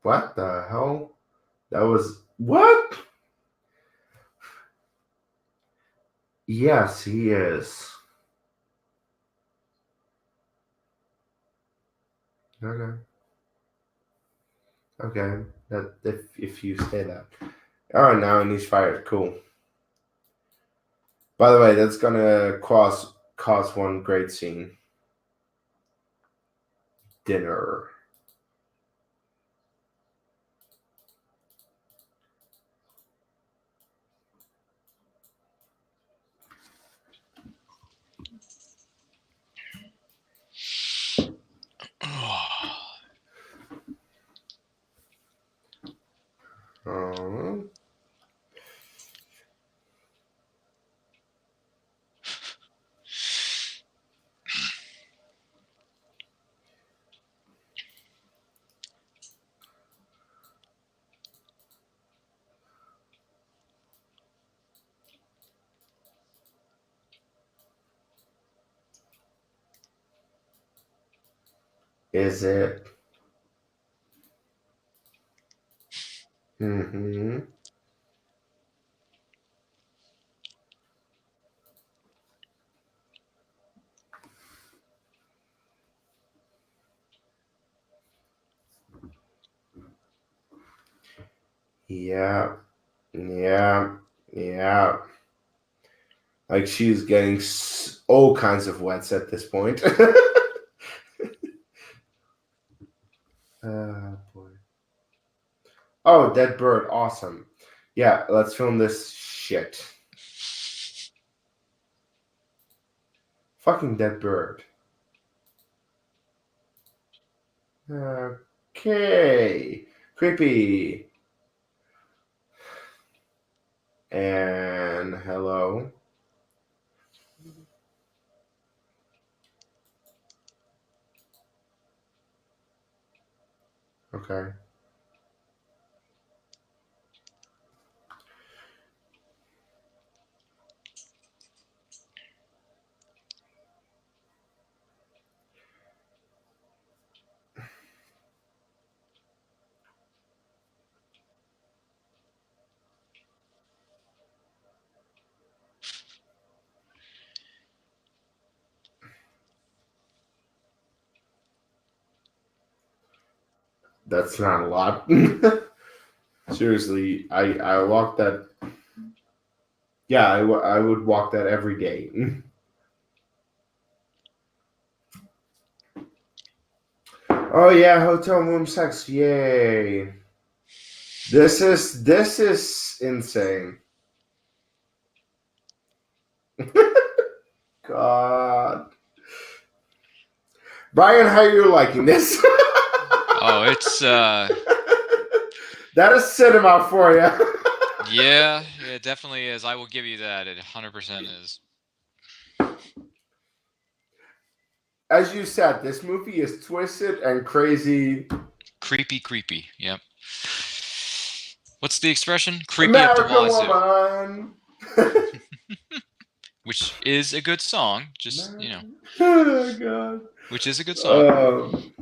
What the hell? That was what? Yes, he is. Okay. Okay. That if you say that. Oh, now and he's fired. Cool. By the way, that's gonna cause one great scene. Dinner. Um, is it? Mm-hmm. Yeah. Yeah. Yeah. Like she's getting all kinds of wets at this point. Boy. Oh, dead bird. Awesome. Yeah, let's film this shit. Fucking dead bird. Okay. Creepy. And hello. Okay. That's not a lot. Seriously, I walk that. Yeah, I would walk that every day. Oh yeah, hotel room sex. Yay. This is insane. God. Brian, how are you liking this? Oh, it's that is cinema for you. yeah, it definitely is. I will give you that. It 100% is. As you said, this movie is twisted and crazy. Creepy, creepy. Yep. What's the expression? Creepy up the American wazoo. woman. Which is a good song. Just, Oh God. which is a good song.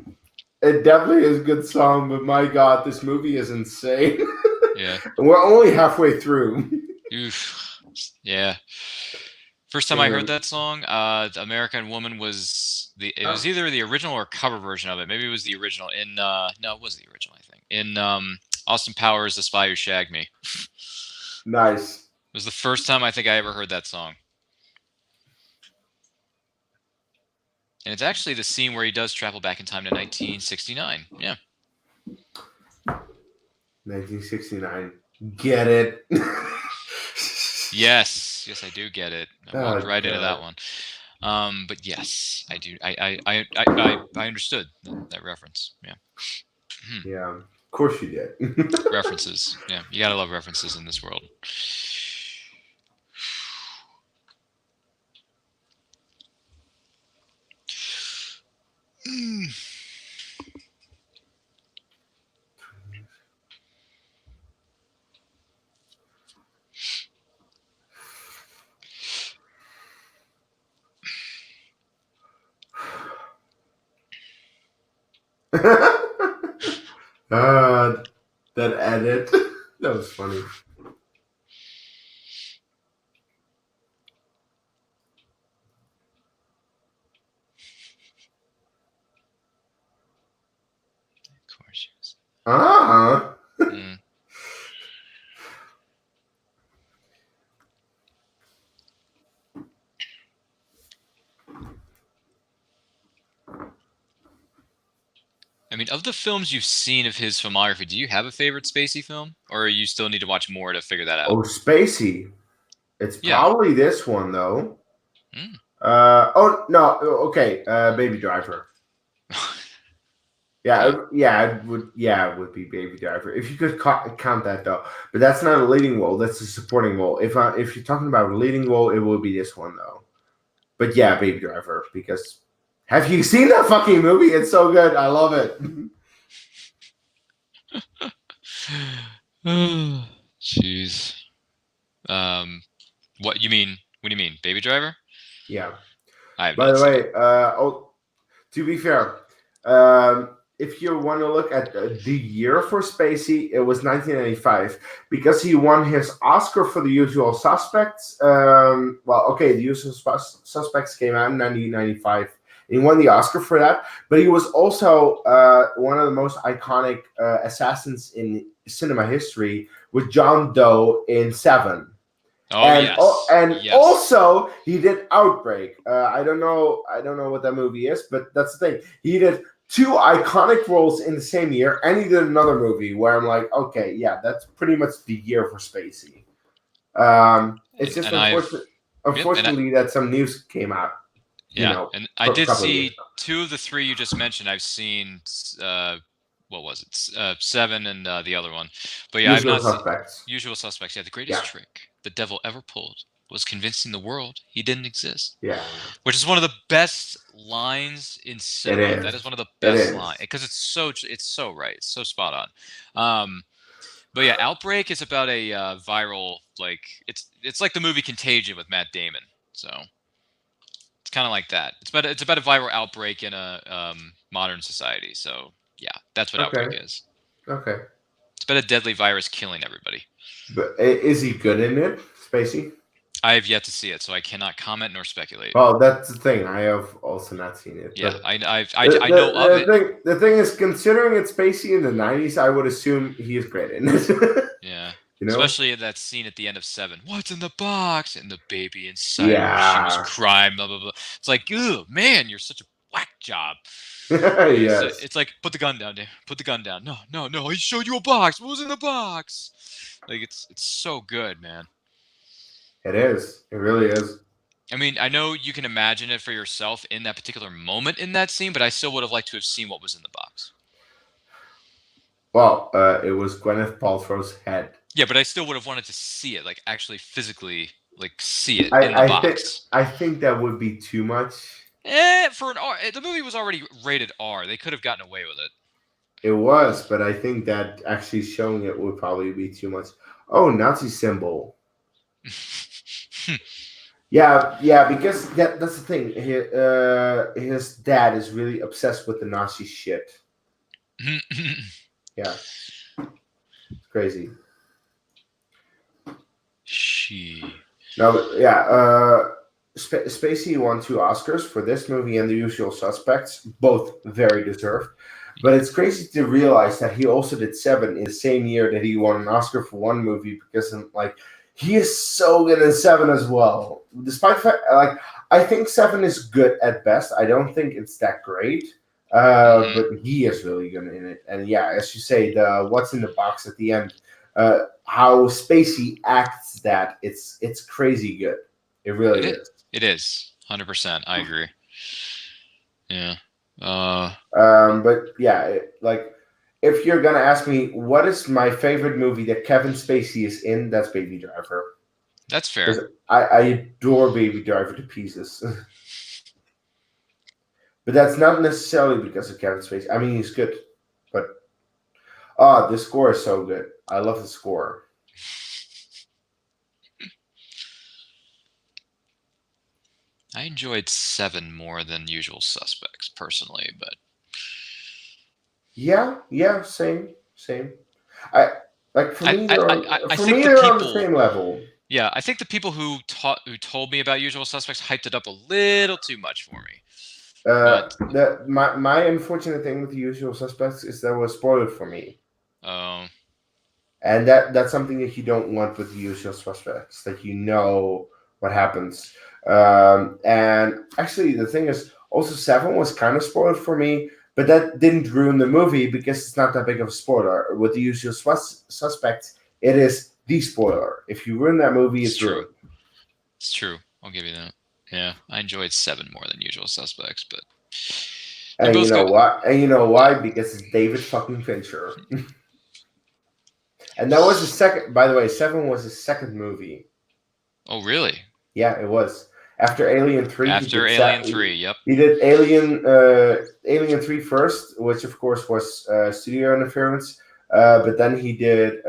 It definitely is a good song, but my God, this movie is insane. Yeah. We're only halfway through. Oof. Yeah. First time I heard that song, American Woman it was either the original or cover version of it. Maybe it was the original no, it was the original, I think. In Austin Powers, The Spy Who Shagged Me. Nice. It was the first time I think I ever heard that song. And it's actually the scene where he does travel back in time to 1969. Yeah. 1969. Get it? Yes, I do get it. I walked right into that God. one. But yes, I do. I understood that reference. Yeah. Yeah, of course you did. References. Yeah, you gotta love references in this world. uh, that edit. That was funny. Of course. Ah. Mm. I mean, of the films you've seen of his filmography, do you have a favorite Spacey film, or you still need to watch more to figure that out? Oh, Spacey. It's Yeah. probably this one though. Mm. Oh no. Okay. Baby Driver. Yeah, Okay. yeah, it would. Yeah, it would be Baby Driver if you could count that though. But that's not a leading role. That's a supporting role. If you're talking about a leading role, it would be this one though. But yeah, Baby Driver. Because have you seen that fucking movie? It's so good. I love it. Jeez. Um, what you mean? What do you mean, Baby Driver? Yeah. I have By not the seen it. way, to be fair, if you want to look at the year for Spacey, it was 1995 because he won his Oscar for The Usual Suspects. The Usual Suspects came out in 1995. He won the Oscar for that, but he was also one of the most iconic assassins in cinema history with John Doe in Seven. Oh And yes, and yes. also he did Outbreak. I don't know what that movie is, but that's the thing. He did two iconic roles in the same year, and he did another movie where I'm like, okay, yeah, that's pretty much the year for Spacey. It's just And I've yep, and unfortunately that some news came out, yeah, and I a did couple of years see ago. two of the three you just mentioned. I've seen what was it? Seven and the other one. But yeah, I've Usual not seen Suspects. Usual Suspects. Yeah, the greatest Yeah, trick the devil ever pulled was convincing the world he didn't exist, yeah, which is one of the best lines in it cinema. That is is. one of the It best lines is. because it's so right, it's so spot on. But yeah, Outbreak is about a viral like it's like the movie Contagion with Matt Damon. So it's kind of like that. It's about a viral outbreak in a modern society. So yeah, that's what Outbreak Okay. is. Okay. It's about a deadly virus killing everybody. But is he good in it, Spacey? I have yet to see it, so I cannot comment nor speculate. Well, that's the thing. I have also not seen it, Yeah, but I know of it. the thing is, considering it's Spacey in the '90s, I would assume he is great in it. Yeah. you know? Especially that scene at the end of Seven. What's in the box? And the baby inside her. She was Yeah. crying. Blah blah blah. It's like, ugh, man, you're such a whack job. yes, It's like put the gun down, there. Put the gun down. No, no, no. He showed you a box. What was in the box? Like it's so good, man. it is. It really is. I mean, I know you can imagine it for yourself in that particular moment in that scene, but I still would have liked to have seen what was in the box. Well, it was Gwyneth Paltrow's head. Yeah, but I still would have wanted to see it, like actually physically, like see it in the I I think box. I think that would be too much. For an R, the movie was already rated R. They could have gotten away with it. It was, but I think that actually showing it would probably be too much. Oh, Nazi symbol. Yeah, yeah, because that's the thing. His dad is really obsessed with the Nazi shit. Yeah, it's crazy. she. No, yeah, Spacey won 2 Oscars for this movie and The Usual Suspects, both very deserved. But it's crazy to realize that he also did Seven in the same year that he won an Oscar for one movie because, like, he is so good in Seven as well. Despite the fact, like, I think Seven is good at best. I don't think it's that great, Hmm. but he is really good in it. And yeah, as you say, the what's in the box at the end, how Spacey acts that it's crazy good. It It really is. is. It is 100%. I agree. Yeah. Uh, But yeah, like if you're gonna ask me what is my favorite movie that Kevin Spacey is in, that's Baby Driver. that's fair. Because I adore Baby Driver to pieces. But that's not necessarily because of Kevin Spacey. I mean, he's good, but the score is so good. I love the score. I enjoyed Seven more than Usual Suspects personally, but Yeah, same. I like for me I think the they're on the people. same level. Yeah, I think the people who told me about Usual Suspects hyped it up a little too much for me. But My unfortunate thing with the Usual Suspects is that was spoiled for me, um, and that's something that you don't want with the Usual Suspects. That you know what happens. And actually, the thing is, also Seven was kind of spoiled for me, but that didn't ruin the movie because it's not that big of a spoiler. With the Usual Suspects, it is the spoiler. If you ruin that movie, it's it's true. ruined. It's true. I'll give you that. Yeah, I enjoyed Seven more than Usual Suspects, but they're And you both know good. why? And you know Yeah. why? Because it's David fucking Fincher. And that was his second. By the way, Seven was his second movie. Oh, really? Yeah, it was. After Alien Three, After Alien 3, yep. he did Alien 3 first, which of course was studio interference. But then he did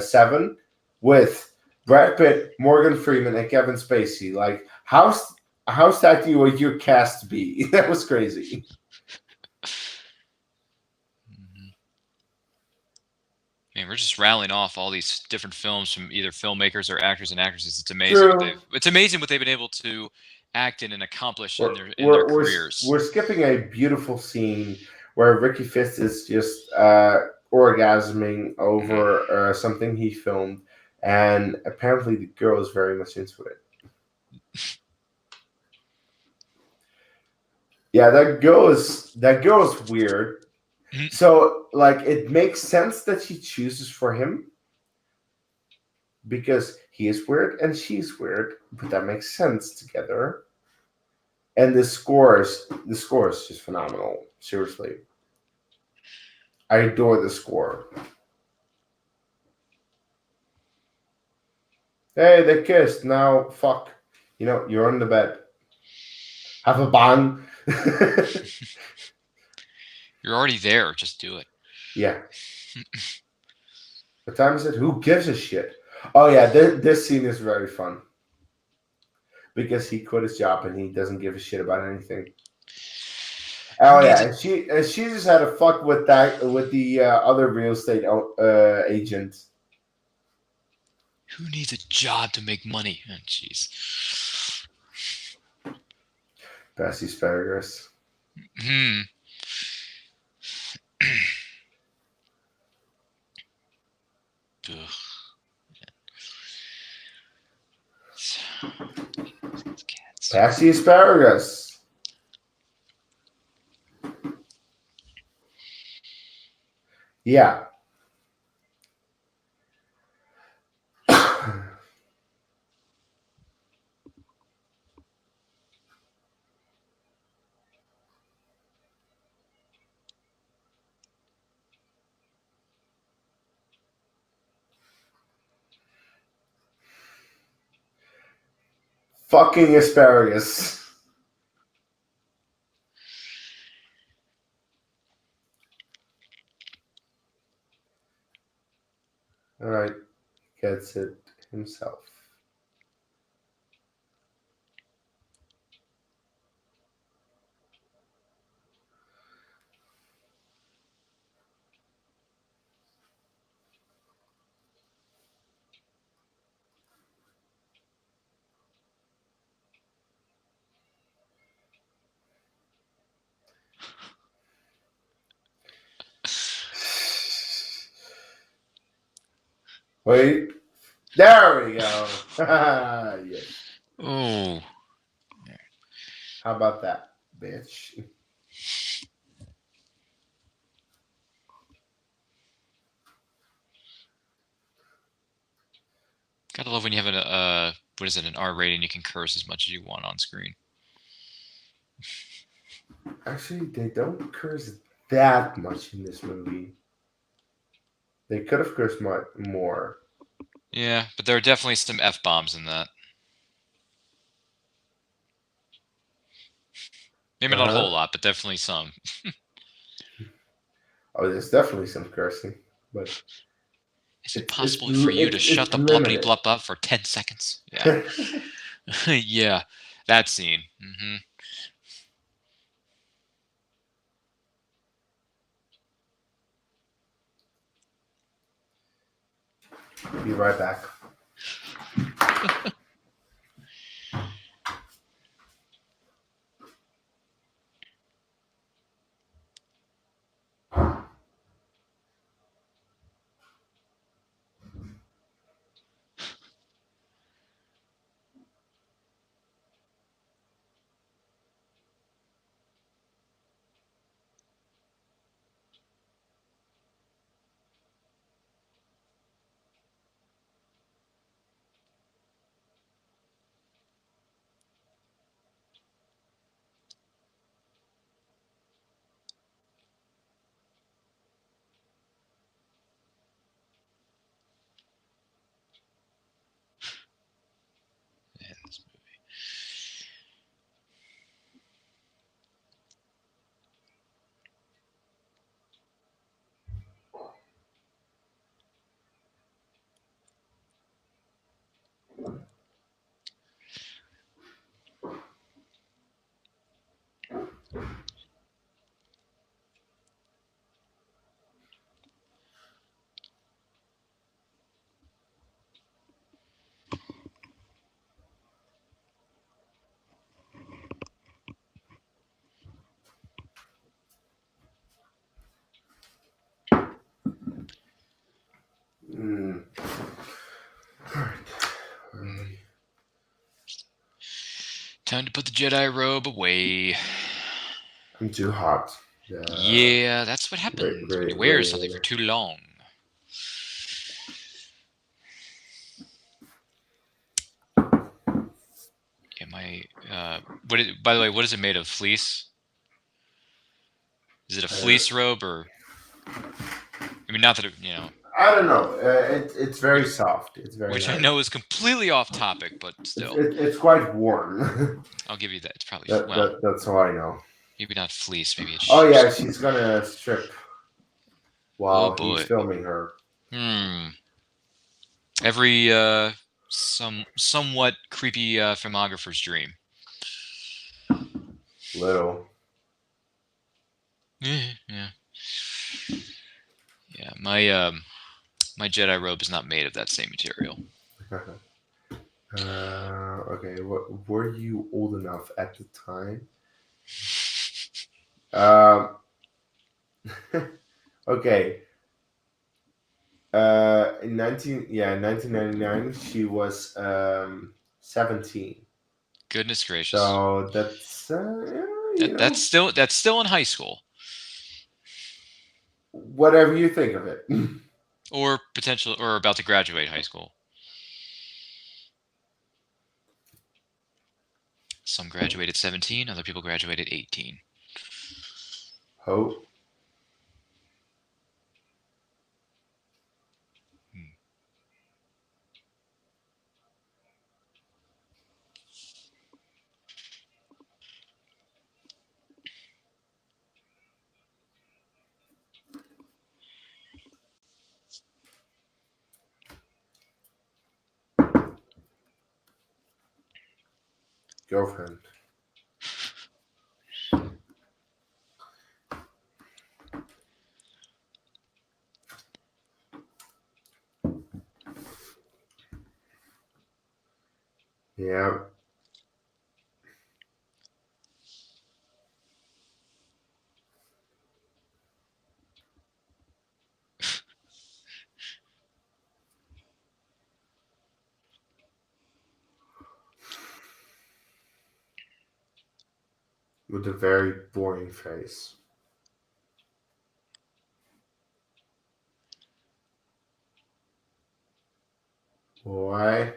Seven with Brad Pitt, Morgan Freeman, and Kevin Spacey. Like, how's that your cast be? That was crazy. Mhm. I mean, we're just rattling off all these different films from either filmmakers or actors and actresses. True. It's amazing what they've been able to act in and accomplish in We're their we're we're careers. we're skipping a beautiful scene where Ricky Fitz is just orgasming Mhm. over something he filmed, and apparently the girl is very much into it. Yeah, that girl is weird. Mhm. So like, it makes sense that she chooses for him because he is weird and she's weird, but that makes sense together. And the score is just phenomenal. Seriously, I adore the score. Hey, they kissed. Now, fuck. You're on the bed. Have a bang. You're already there. Just do it. Yeah. What time is it? Who gives a shit? Oh, yeah. This scene is very fun because he quit his job and he doesn't give a shit about anything. Who Oh, needs yeah. a And she just had a fuck with the other real estate agent. who needs a job to make money? Oh, jeez. Pass the asparagus. Hmm. Ugh. Cats. Pass the asparagus. Yeah. Fucking asparagus. All right. Gets it himself. Wait. There we go. Yes. Oh, How about that, bitch? gotta love when you have what is it, an R rating? You can curse as much as you want on screen. Actually, they don't curse that much in this movie. They could have cursed more. Yeah, but there are definitely some F bombs in that. Maybe Uh not a huh. whole lot, but definitely some. Oh, there's definitely some cursing, but Is it it's it's possible for you to shut it's the blubbity limited. blub up for 10 seconds? Yeah. Yeah, that scene. Be right back. Man, this movie. All right. Time to put the Jedi robe away. I'm too hot. Yeah, that's what happens when you wear something for too long. Yeah, by the way, what is it made of? Fleece? Is it a fleece robe or? I mean, not that I don't know. It's very soft. It's very which nice. I know is completely off topic, but still, it's quite warm. I'll give you that. It's probably that's all I know. maybe not fleece. Maybe it's. Oh yeah, she's gonna strip while boy. he's filming her. Every somewhat creepy filmographer's dream. Little. Yeah. Yeah. My Jedi robe is not made of that same material. Okay. What were you old enough at the time? Okay. In 1999, she was 17. Goodness gracious. So that's that's still in high school. Whatever you think of it. Or about to graduate high school. Some graduated 17, other people graduated 18. Hope. Girlfriend. Yeah. With a very boring face. Why?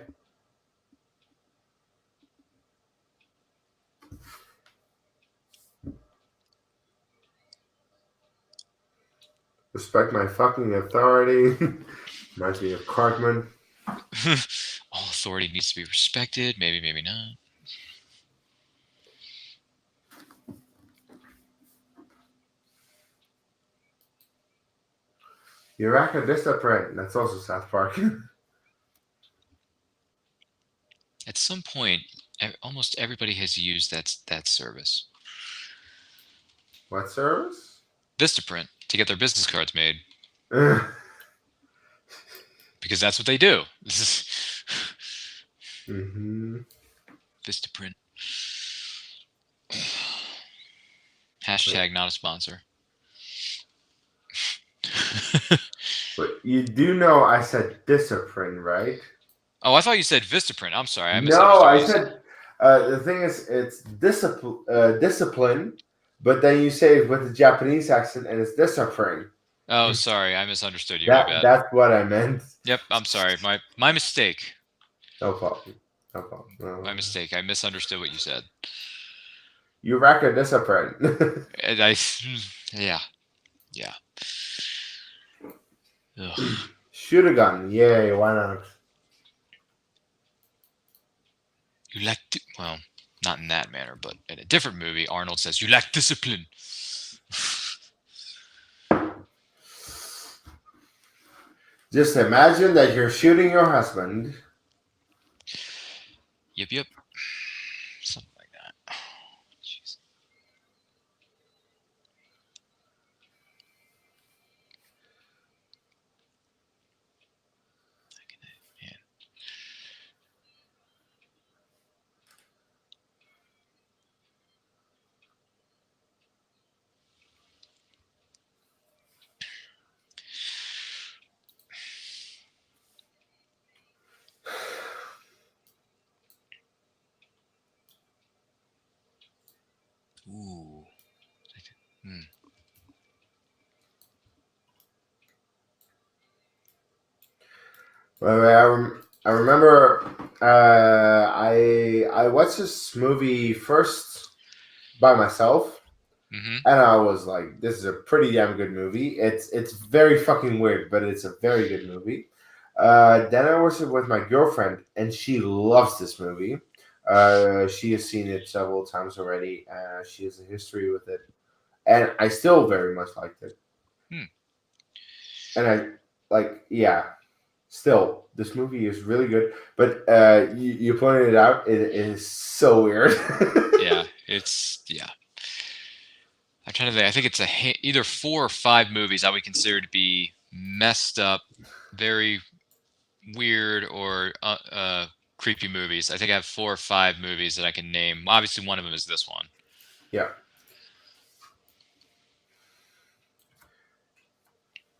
Respect my fucking authority. Reminds me of Cartman. All authority needs to be respected. Maybe not. Uraka Distaprint. That's also South Park. At some point, almost everybody has used that service. What service? Vistaprint to get their business cards made. because that's what they do. This is Mm-hmm. Vistaprint. Hashtag not a sponsor. But you do know I said discipline, right? Oh, I thought you said Vistaprint. I'm sorry, I No, misunderstood what I you said. said the thing is it's discipline, but then you say it with the Japanese accent and it's discipline. Oh, sorry, I misunderstood you. My That bad. that's what I meant. Yep, I'm sorry. My mistake. No problem. No problem. My No. mistake. I misunderstood what you said. You rack a discipline. And I, yeah, yeah. Ugh. Shoot a gun. Yay, why not? You lack, well, not in that manner, but in a different movie, Arnold says, "You lack discipline." Just imagine that you're shooting your husband. Yep. Something like that. Jeez. Man. Ooh. Hmm. I remember I watched this movie first by myself, Mm-hmm. and I was like, "This is a pretty damn good movie." It's very fucking weird, but it's a very good movie. Then I watched it with my girlfriend, and she loves this movie. She has seen it several times already. She has a history with it, and I still very much liked it. Hmm. And I like, yeah, still, this movie is really good. But you pointed it out; it is so weird. Yeah. Yeah. I'm trying to think. I think it's either 4 or 5 movies I would consider to be messed up, very weird, or creepy movies. I think I have 4 or 5 movies that I can name. Obviously, one of them is this one. Yeah,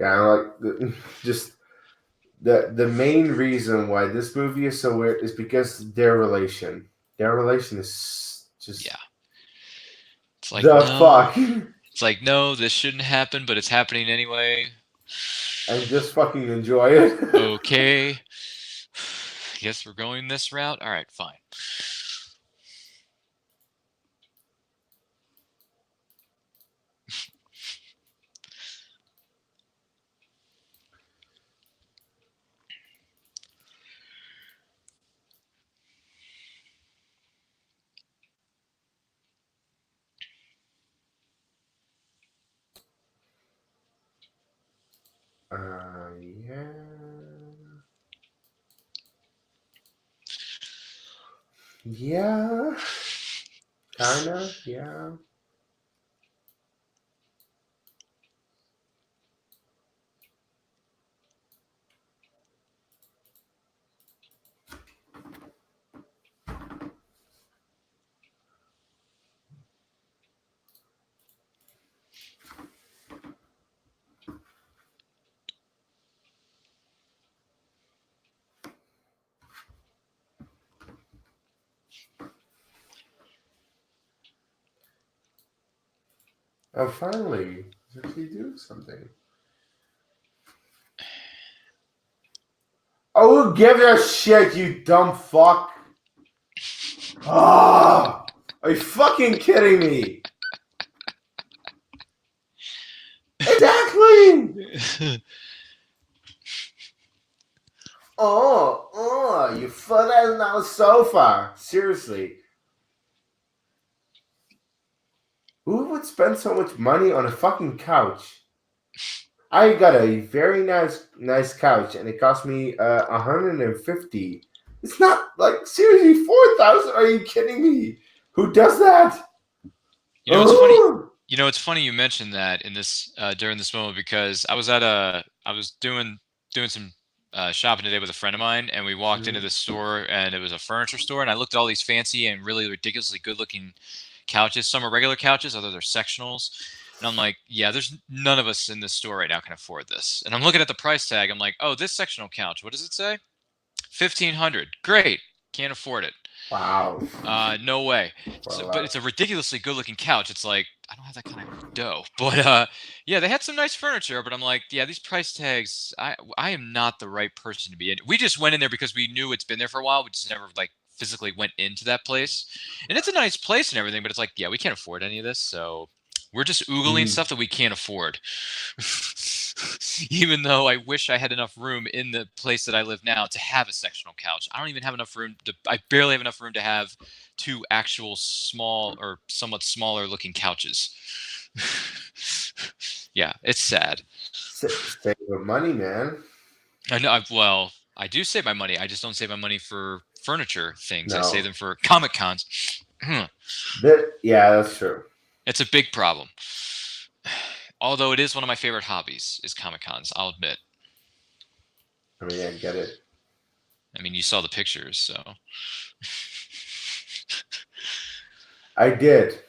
yeah. Just the main reason why this movie is so weird is because their relation is just Yeah. It's like, the no. fuck, It's like, no, this shouldn't happen, but it's happening anyway. and just fucking enjoy it. Okay. Guess we're going this route. All right, fine. Yeah, yeah, kind of, yeah. Oh, finally, it's actually doing something. Oh, who gives a shit, you dumb fuck? Ah, are you fucking kidding me? Exactly. You fat ass on the sofa. Seriously, who would spend so much money on a fucking couch? I got a very nice couch, and it cost me 150. It's not like seriously 4,000. Are you kidding me? Who does that? You know, it's funny. Oh, It's funny you mentioned that in this during this moment, because I was doing some shopping today with a friend of mine, and we walked into Mhm. the store, and it was a furniture store, and I looked at all these fancy and really ridiculously good-looking couches. Some are regular couches, others are sectionals. And I'm like, yeah, there's none of us in this store right now can afford this. And I'm looking at the price tag. I'm like, oh, this sectional couch, what does it say? 1,500. Great. Can't afford it. Wow. No way. For a So, but lot. it's a ridiculously good-looking couch. It's like I don't have that kind of dough, but yeah, they had some nice furniture. But I'm like, yeah, these price tags. I am not the right person to be in. We just went in there because we knew it's been there for a while. We just never like physically went into that place, and it's a nice place and everything. But it's like, yeah, we can't afford any of this, so we're just oogling Mhm. stuff that we can't afford. Even though I wish I had enough room in the place that I live now to have a sectional couch. I don't even have enough room to, I barely have enough room to have two actual small or somewhat smaller looking couches. Yeah, it's sad. Save the money, man. I know, well, I do save my money. I just don't save my money for furniture things. I save No. them for Comic Cons. Yeah, that's true. It's a big problem. Although it is one of my favorite hobbies is Comic Cons, I'll admit. I mean, I get it. I mean, you saw the pictures, so I did.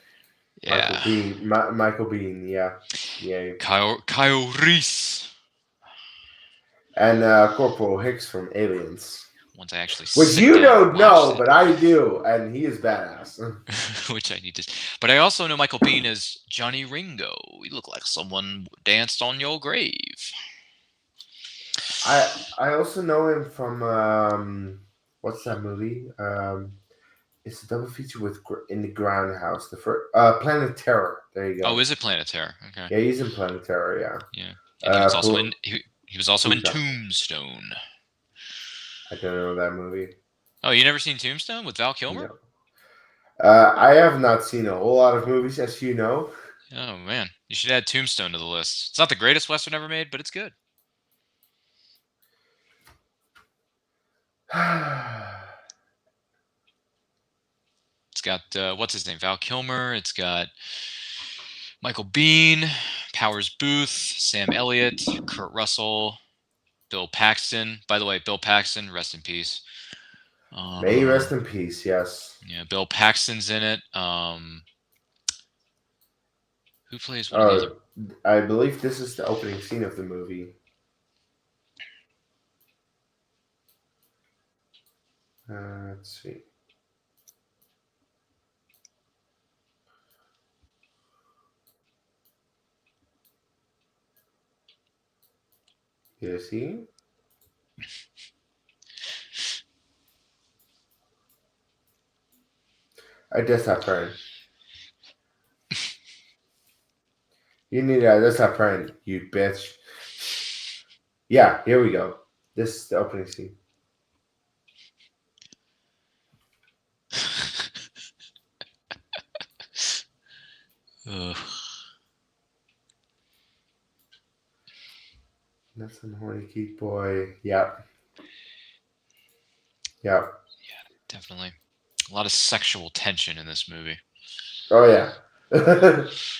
Michael yeah. Bean. Michael Bean. Yeah. Yeah. Kyle Reese. And Corporal Hicks from Aliens. Once I actually Which sit you down and don't watch know, that, but I do, and he is badass. which I need to. But I also know Michael Bean as Johnny Ringo. You look like someone danced on your grave. I also know him from what's that movie? It's a double feature with in the Ground House. The first Planet Terror. There you Oh, go. is it Planet Terror? Okay, Yeah, he's in Planet Terror. Yeah. yeah, and he was also Blue, in he was also Blue in Shot. Tombstone. I don't know that movie. Oh, you never seen Tombstone with Val Kilmer? No. I have not seen a whole lot of movies, as you know. Oh man, you should add Tombstone to the list. It's not the greatest western ever made, but it's good. It's got what's his name, Val Kilmer. It's got Michael Bean, Powers Booth, Sam Elliott, Kurt Russell, Bill Paxton. By the way, Bill Paxton, rest in peace. May he rest in peace. Yes. Yeah, Bill Paxton's in it. Who plays one of the other? I believe this is the opening scene of the movie. Let's see. You see? I just have friend. You need a that's a friend, you bitch. Yeah, here we go. This is the opening scene. Ugh. That's a horny geek boy. Yep. Yep. Definitely. A lot of sexual tension in this movie. Oh yeah.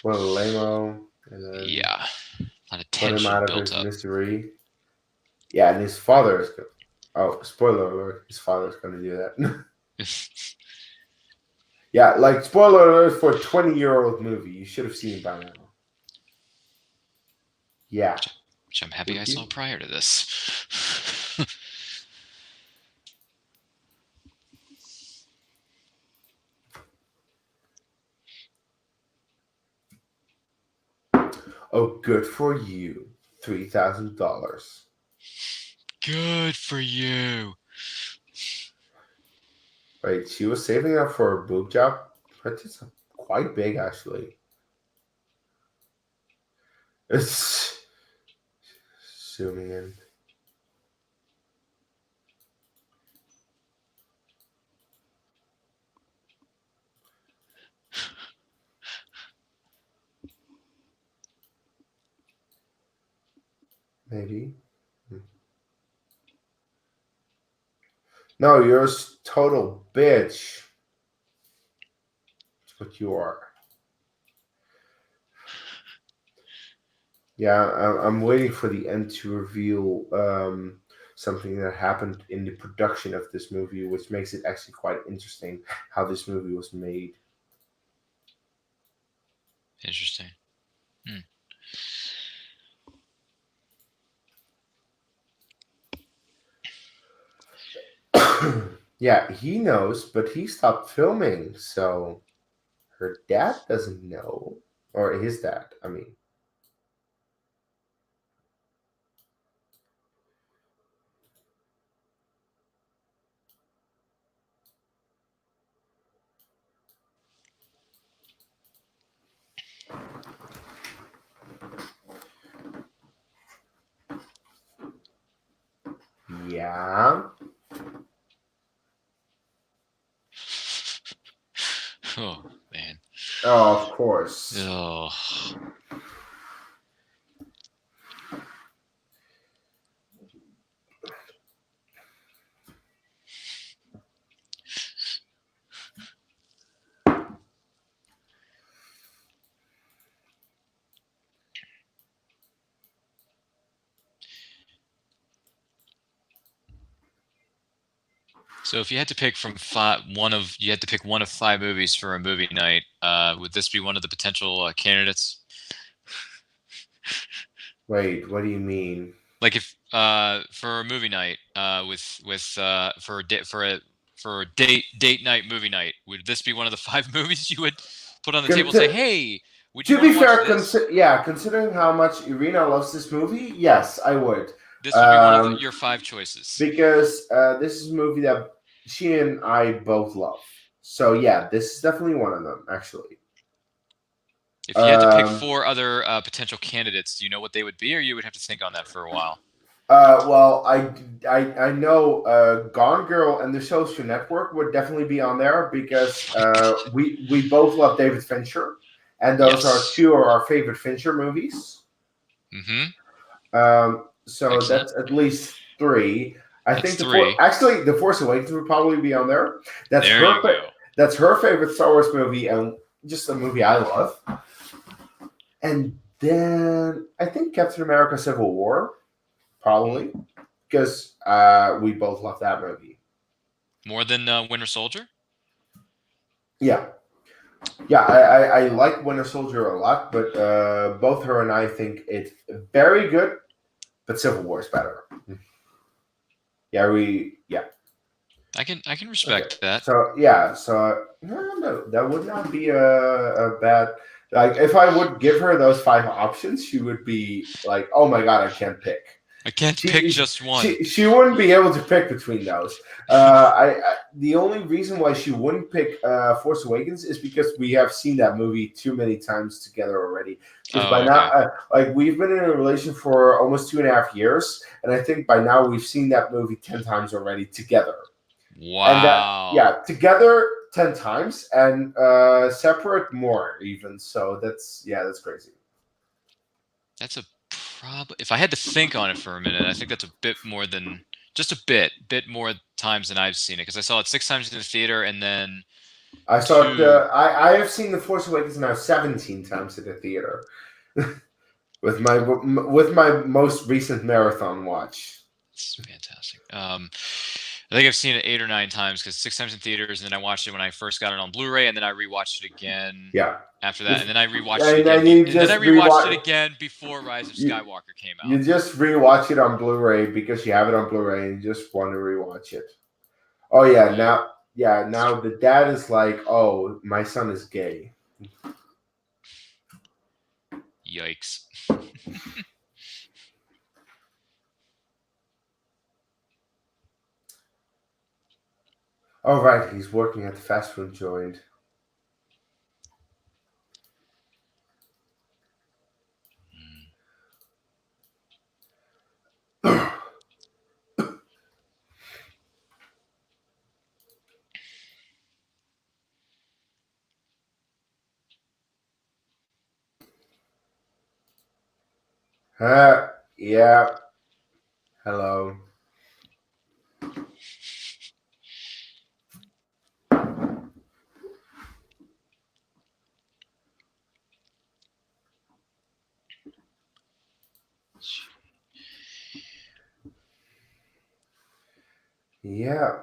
Well, lame-o, and then Yeah. A lot of put him tension out of built his up. misery. Yeah, and his father is good. Oh, spoiler alert! His father's gonna do that. Yeah, like spoiler alert for a 20-year-old movie. You should have seen it by now. Yeah. Which I'm happy I saw prior to this. Oh, good for you. $3,000. Good for you. Wait, she was saving up for a boob job? That's quite big, actually. It's zooming in. Maybe. No, you're a total bitch. That's what you are. Yeah, I'm waiting for the end to reveal something that happened in the production of this movie, which makes it actually quite interesting how this movie was made. Interesting. Yeah, he knows, but he stopped filming, so her dad doesn't know, or his dad. I mean, yeah. Oh man. Oh, of course. Oh. So if you had to pick from you had to pick one of 5 movies for a movie night. Would this be one of the potential candidates? Wait, what do you mean? Like if for a movie night for a date night movie night, would this be one of the 5 movies you would put on the table and say, Con- "Hey, would you to want be to watch fair, this?" considering how much Irina loves this movie, yes, I would. This would be one of Um, your 5 choices. because this is a movie that she and I both love. So yeah, this is definitely one of them, actually. If you had to pick Um, 4 other potential candidates, do you know what they would be, or you would have to think on that for a while? well, I know Gone Girl and The Social Network would definitely be on there because Oh my God. we both love David Fincher, and those are Yes. two of our favorite Fincher movies. Mm-hmm. So Excellent. that's at least three. I That's think three. actually the Force Awakens would probably be on there. That's There you go. that's her favorite Star Wars movie and just a movie I love. And then I think Captain America: Civil War probably because we both love that movie. More than Winter Soldier? Yeah, yeah, I like Winter Soldier a lot, but both her and I think it's very good, but Civil War is better. Yeah. I can Okay. respect that. So no, that would not be a bad. Like if I would give her those 5 options, she would be like, "Oh my god, I can't pick." I can't pick She just one. she wouldn't be able to pick between those. I the only reason why she wouldn't pick Force Awakens is because we have seen that movie too many times together already. Because by Oh, now, okay. like we've been in a relation for almost 2.5 years, and I think by now we've seen that movie 10 times already together. And Wow. together 10 times and separate more even. So that's crazy. That's a If I had to think on it for a minute, I think that's a bit more than just a bit more times than I've seen it because I saw it 6 times in the theater and then I saw it. two. I have seen The Force Awakens now 17 times in the theater with my most recent marathon watch. It's fantastic. I think I've seen it 8 or 9 times because 6 times in theaters, and then I watched it when I first got it on Blu-ray, and then I rewatched it again Yeah, after that, and If- then I rewatched it and again, then you and then I just rewatched it rewatch again before Rise of you Skywalker came out. you just rewatch it on Blu-ray because you have it on Blu-ray and you just want to rewatch it. Oh yeah, Oh, now the dad is like, oh, my son is gay. yikes! Oh right, he's working at the fast food joint. Yeah. Hello. Yeah.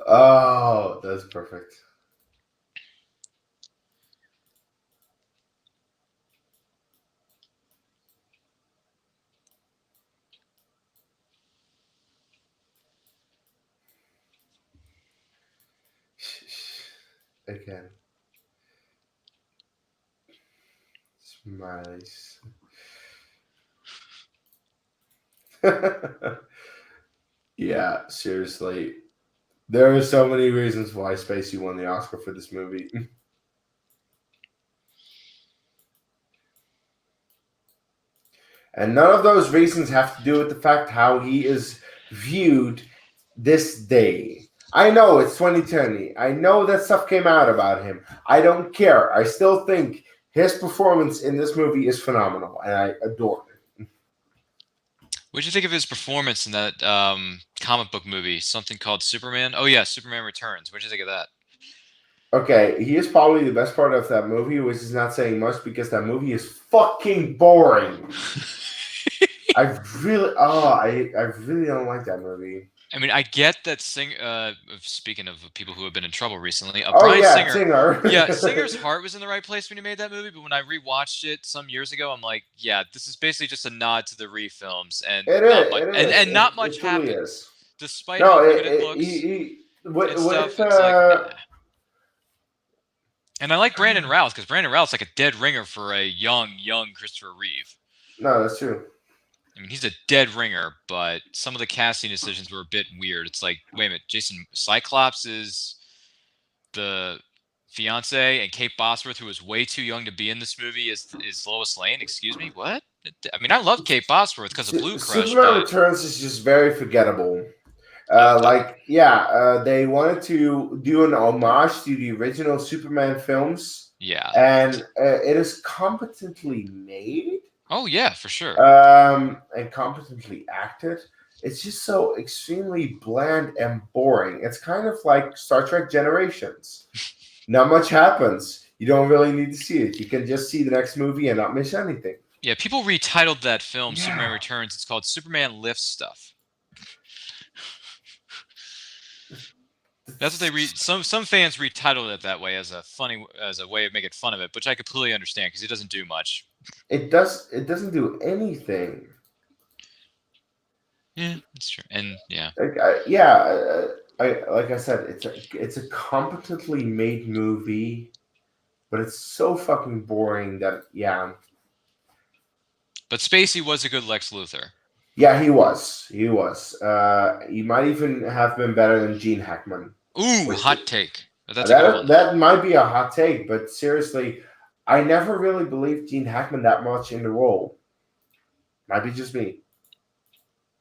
Oh, that's perfect. Again. Smileys. Yeah, seriously. There are so many reasons why Spacey won the Oscar for this movie. And none of those reasons have to do with the fact how he is viewed this day. I know it's 2020. I know that stuff came out about him. I don't care. I still think his performance in this movie is phenomenal, and I adore it. What did you think of his performance in that comic book movie, something called Superman? Oh yeah, Superman Returns. What did you think of that? Okay, he is probably the best part of that movie, which is not saying much because that movie is fucking boring. I really don't like that movie. I mean, I get that speaking of people who have been in trouble recently, Oh Bryan yeah, Singer. Singer. Yeah, Singer's heart was in the right place when he made that movie, but when I rewatched it some years ago, I'm like, yeah, this is basically just a nod to the refilms, and It not is. much, It and is. not It much truly happened, is. despite No, how good it looks and with stuff. It's like, nah. And I like Brandon Routh because Brandon Routh's like a dead ringer for a young Christopher Reeve. no, that's true. I mean, he's a dead ringer, but some of the casting decisions were a bit weird. It's like, wait a minute, Jason Cyclops is the fiance, and Kate Bosworth, who is way too young to be in this movie, is Lois Lane. Excuse me, what? I mean, I love Kate Bosworth because of Blue Crush, Superman but Returns is just very forgettable. oh, They wanted to do an homage to the original Superman films, yeah, and it is competently made, oh yeah, for sure. and competently acted. It's just so extremely bland and boring. It's kind of like Star Trek Generations. Not much happens. You don't really need to see it. You can just see the next movie and not miss anything. Yeah, people retitled that film Superman Yeah. Returns. It's called Superman Lifts Stuff. That's what they read. Some fans retitled it that way as a way of making fun of it, which I completely understand because it doesn't do much. It doesn't do anything. Yeah, that's true. And yeah, Like I said, it's a competently made movie, but it's so fucking boring that but Spacey was a good Lex Luthor. he was he might even have been better than Gene Hackman. Ooh, Which hot take. That's a good one. that might be a hot take, but seriously, I never really believed Gene Hackman that much in the role. Might be just me.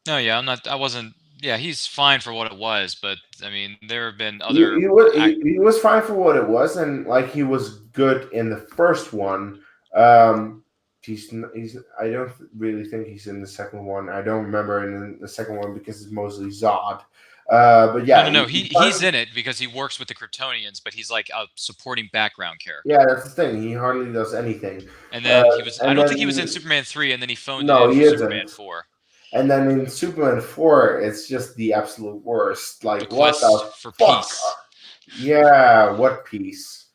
No, yeah, I'm not. I wasn't. Yeah, he's fine for what it was, but I mean, there have been He, other. he was he was fine for what it was, and like he was good in the first one. Um, he's I don't really think he's in the second one. I don't remember in the second one because it's mostly Zod. But No, yeah, no, no. He's in it because he works with the Kryptonians, but he's like a supporting background character. yeah, that's the thing. He hardly does anything. And then he was. I And don't think he was in then Superman 3, and then he phoned it no, in he for Superman isn't. 4. And then in Superman 4, it's just the absolute worst. The Like, what Quest the for fuck? Peace. Yeah, what piece?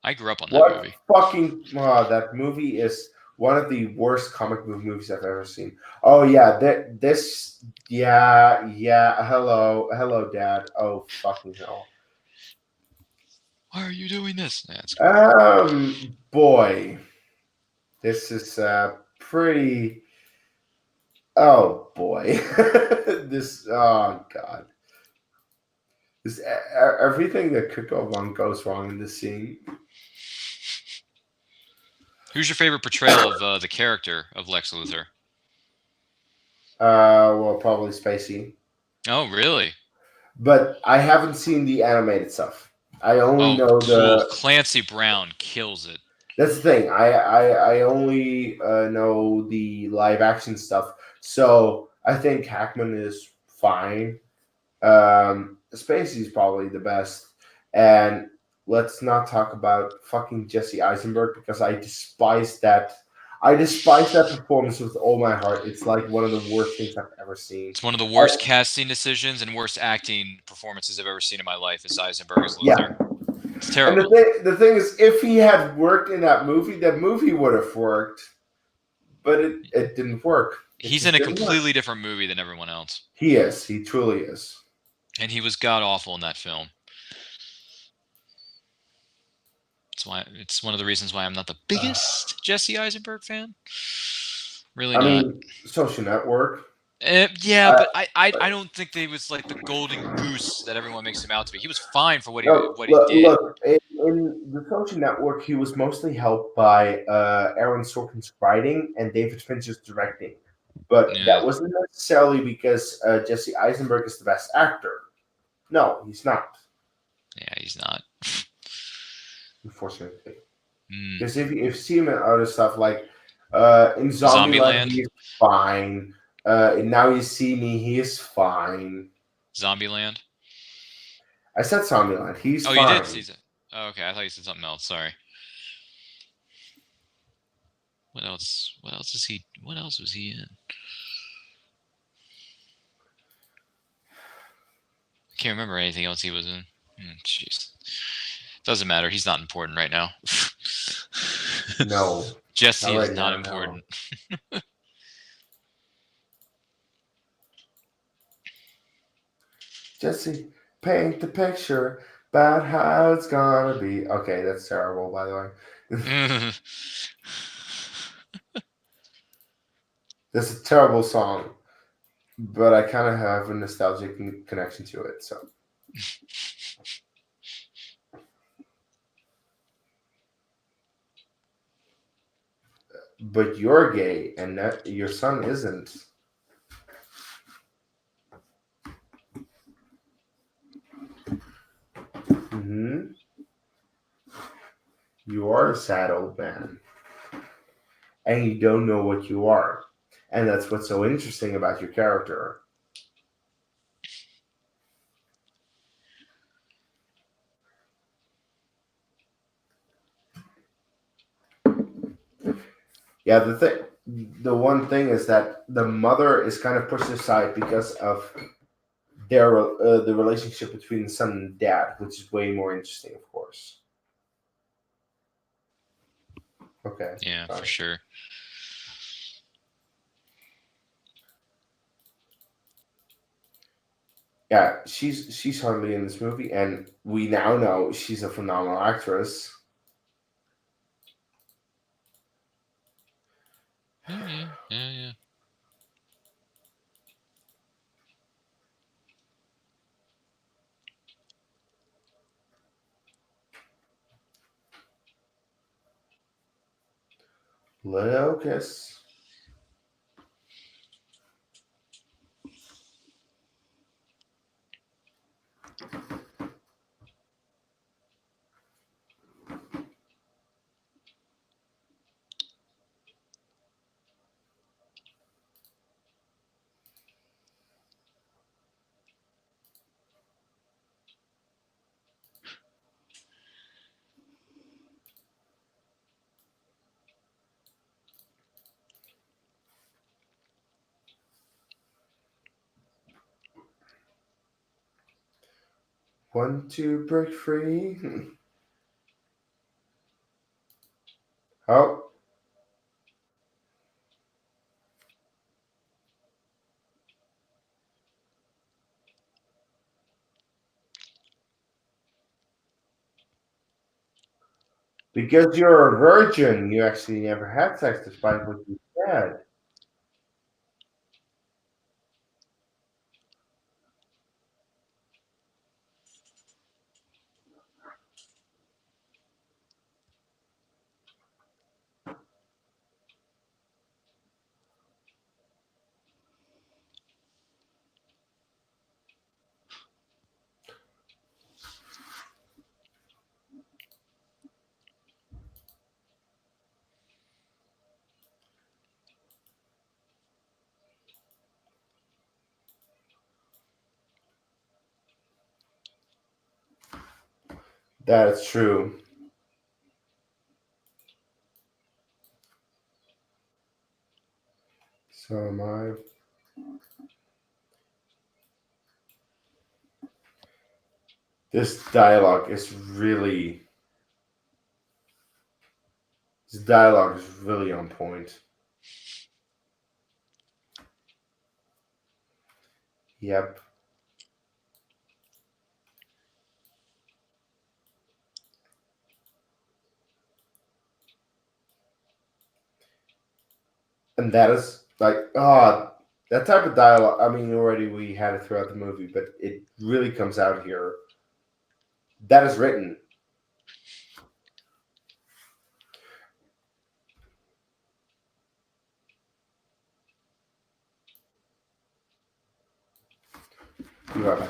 I grew up on that What movie. fucking. That movie is one of the worst comic book movies I've ever seen. Oh, yeah, this. Yeah, yeah. Hello, Dad. Oh, fucking hell. Why are you doing this? Yeah, that's cool. Boy. This is pretty. Oh, boy. This. Oh, God. This, everything that could go wrong goes wrong in this scene. Who's your favorite portrayal of the character of Lex Luthor? Well, probably Spacey, Oh, really? but I haven't seen the animated stuff. I only Oh, know cool. the. Clancy Brown kills it. That's the thing. I only know the live action stuff. So I think Hackman is fine. Spacey's probably the best. And let's not talk about fucking Jesse Eisenberg because I despise that. I despise that performance with all my heart. It's like one of the worst things I've ever seen. It's one of the I, worst casting decisions and worst acting performances I've ever seen in my life. Is Eisenberg as yeah, Luther? It's and terrible. the thing is, if he had worked in that movie would have worked. But it didn't work. It He's in just a didn't work. completely different movie than everyone else, He is. He truly is. and he was god awful in that film. It's one of the reasons why I'm not the biggest Jesse Eisenberg fan. Really I not. mean, Social Network. Yeah, Uh, but I don't think they was like the golden goose that everyone makes him out to be. He was fine for no, what he did. look in the Social Network, he was mostly helped by Aaron Sorkin's writing and David Fincher's directing. But Yeah, that wasn't necessarily because Jesse Eisenberg is the best actor. No, he's not, yeah, he's not. unfortunately. Mm. Because if you see him in other stuff like in Zombieland, Zombieland, he's fine. In Now You See Me, he is fine. Zombieland. I said Zombieland, he's Oh, you did see fine. it. Oh, okay, I thought you said something else. Sorry. What else? What else is he? What else was he in? I can't remember anything else he was in. Jeez. Doesn't matter. He's not important right now. No, not Jesse is right not now. No. important. Jesse, paint the picture about how it's gonna be. Okay, that's terrible, by the way. That's a terrible song, but I kind of have a nostalgic connection to it. So, but you're gay, and your son isn't. Hmm. You are a sad old man, and you don't know what you are, and that's what's so interesting about your character. Yeah, the one thing is that the mother is kind of pushed aside because of the relationship between the son and dad, which is way more interesting, of course. Okay, Yeah, for fine. sure. Yeah, she's hardly in this movie, and we now know she's a phenomenal actress. Oh yeah, yeah, yeah. Lucas. Want to break free? Oh, because you're a virgin, you actually never had sex, despite what you said. That is true. So am I. This dialogue is really. This dialogue is really on point. Yep. And that is like, that type of dialogue. I mean, already we had it throughout the movie, but it really comes out here. That is written. You are back.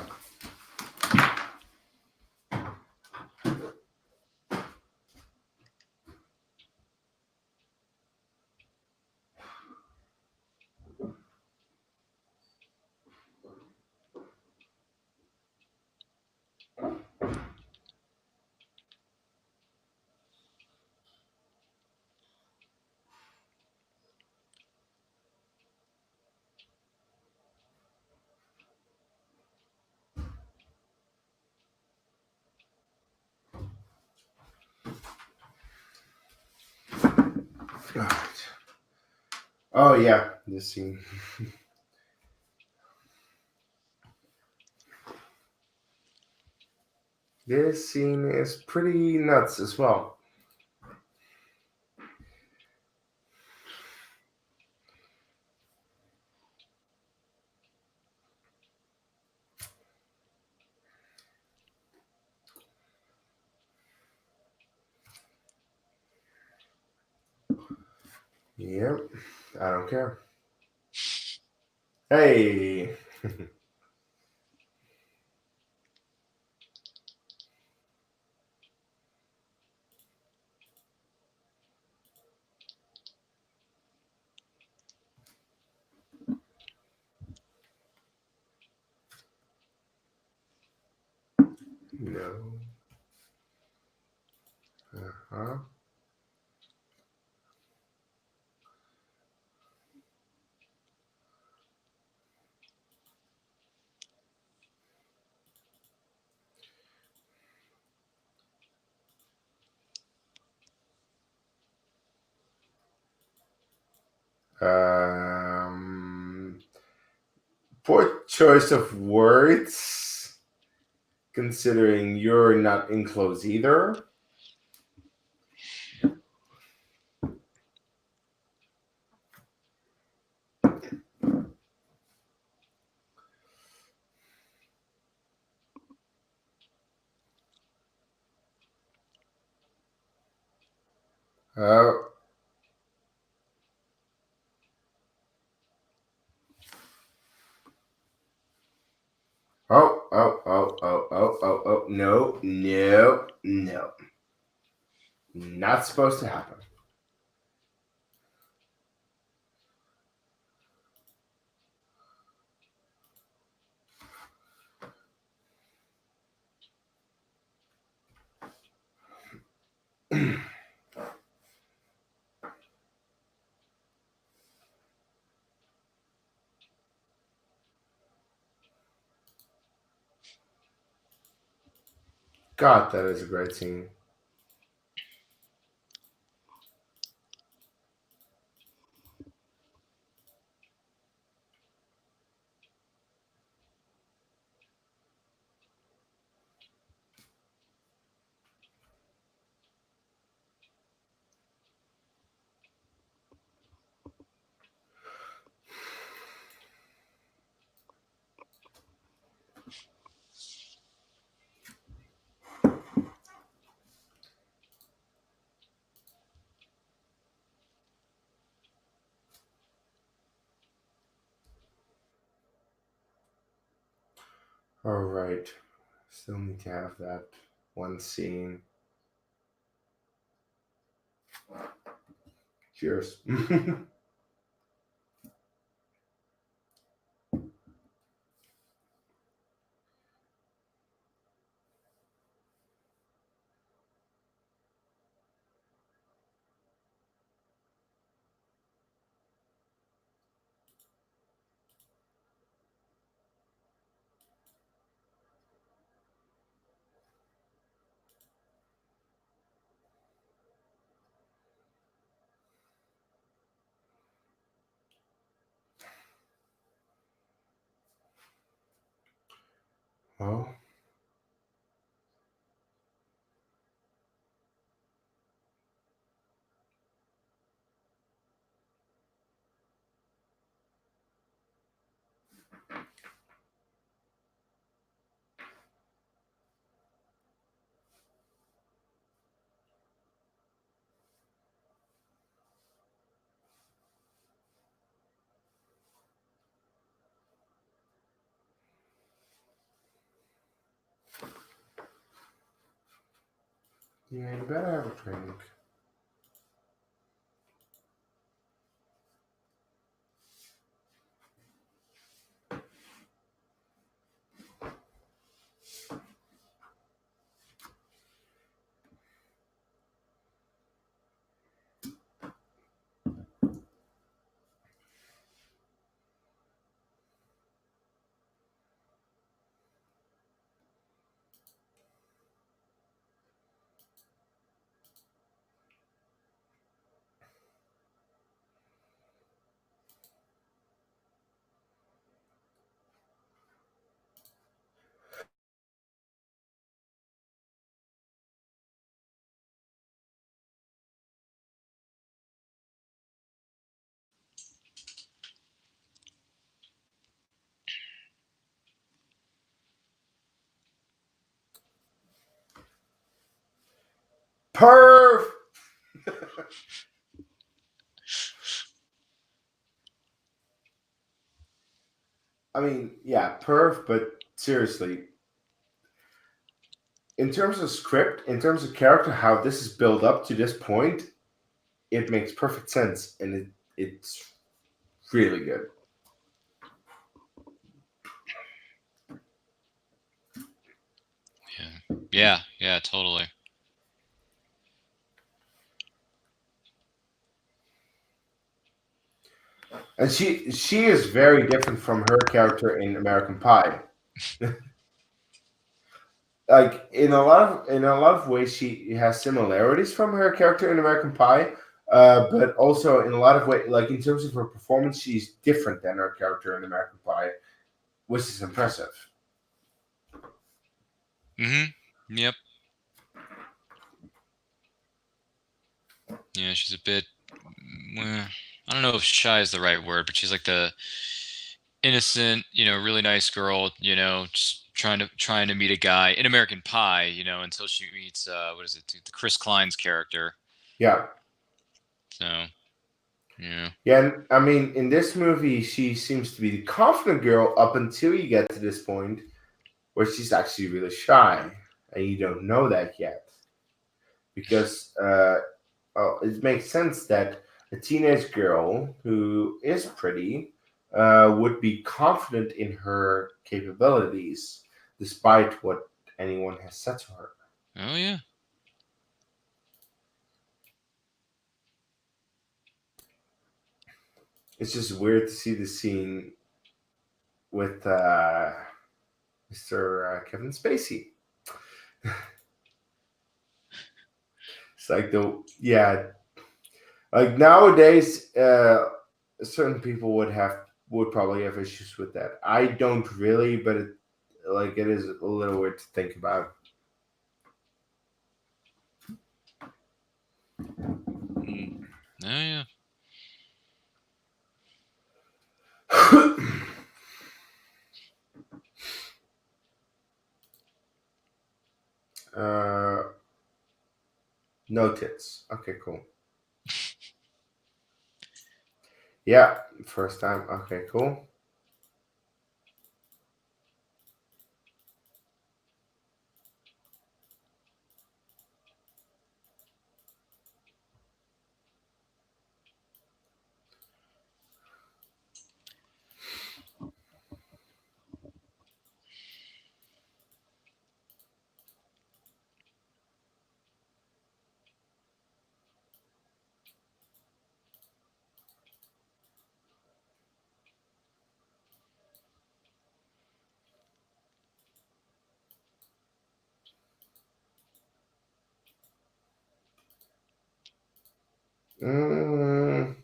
All right. Oh yeah, this scene. This scene is pretty nuts as well. Yep. I don't care. Hey. No. Uh-huh. Um, poor choice of words, considering you're not enclosed either. Oh, oh. No, no, no. Not supposed to happen. God, that is a great scene. All right. Still need to have that one scene. Cheers. Oh. Yeah, you better have a drink. Perf! I mean, yeah, perf, but seriously, in terms of script, in terms of character, how this is built up to this point, it makes perfect sense, and it's really good. Yeah, totally. And she is very different from her character in American Pie. Like in a lot of ways, she has similarities from her character in American Pie, but also in a lot of ways, like in terms of her performance, she's different than her character in American Pie, which is impressive. Yep. Yeah, she's a bit. Well, I don't know if shy is the right word, but she's like the innocent, really nice girl, just trying to meet a guy in American Pie, until she meets what is it, the Chris Klein's character. Yeah, So yeah. yeah. And, I mean, in this movie, she seems to be the confident girl up until you get to this point where she's actually really shy, and you don't know that yet because it makes sense that a teenage girl who is pretty would be confident in her capabilities, despite what anyone has said to her. Oh yeah. It's just weird to see the scene with Mr. Kevin Spacey. It's like the yeah, like nowadays, certain people would probably have issues with that. I don't really, but it is a little weird to think about. Mm. Oh yeah. uh, no tits. Okay, cool. Yeah, first time. Okay, cool. Mm,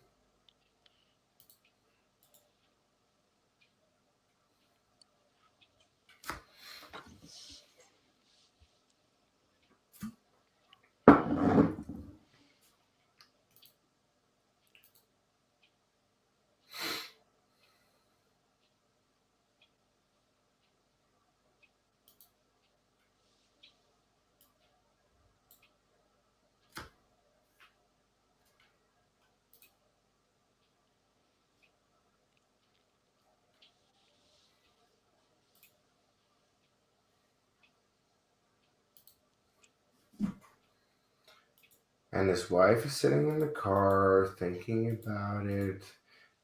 And his wife is sitting in the car thinking about it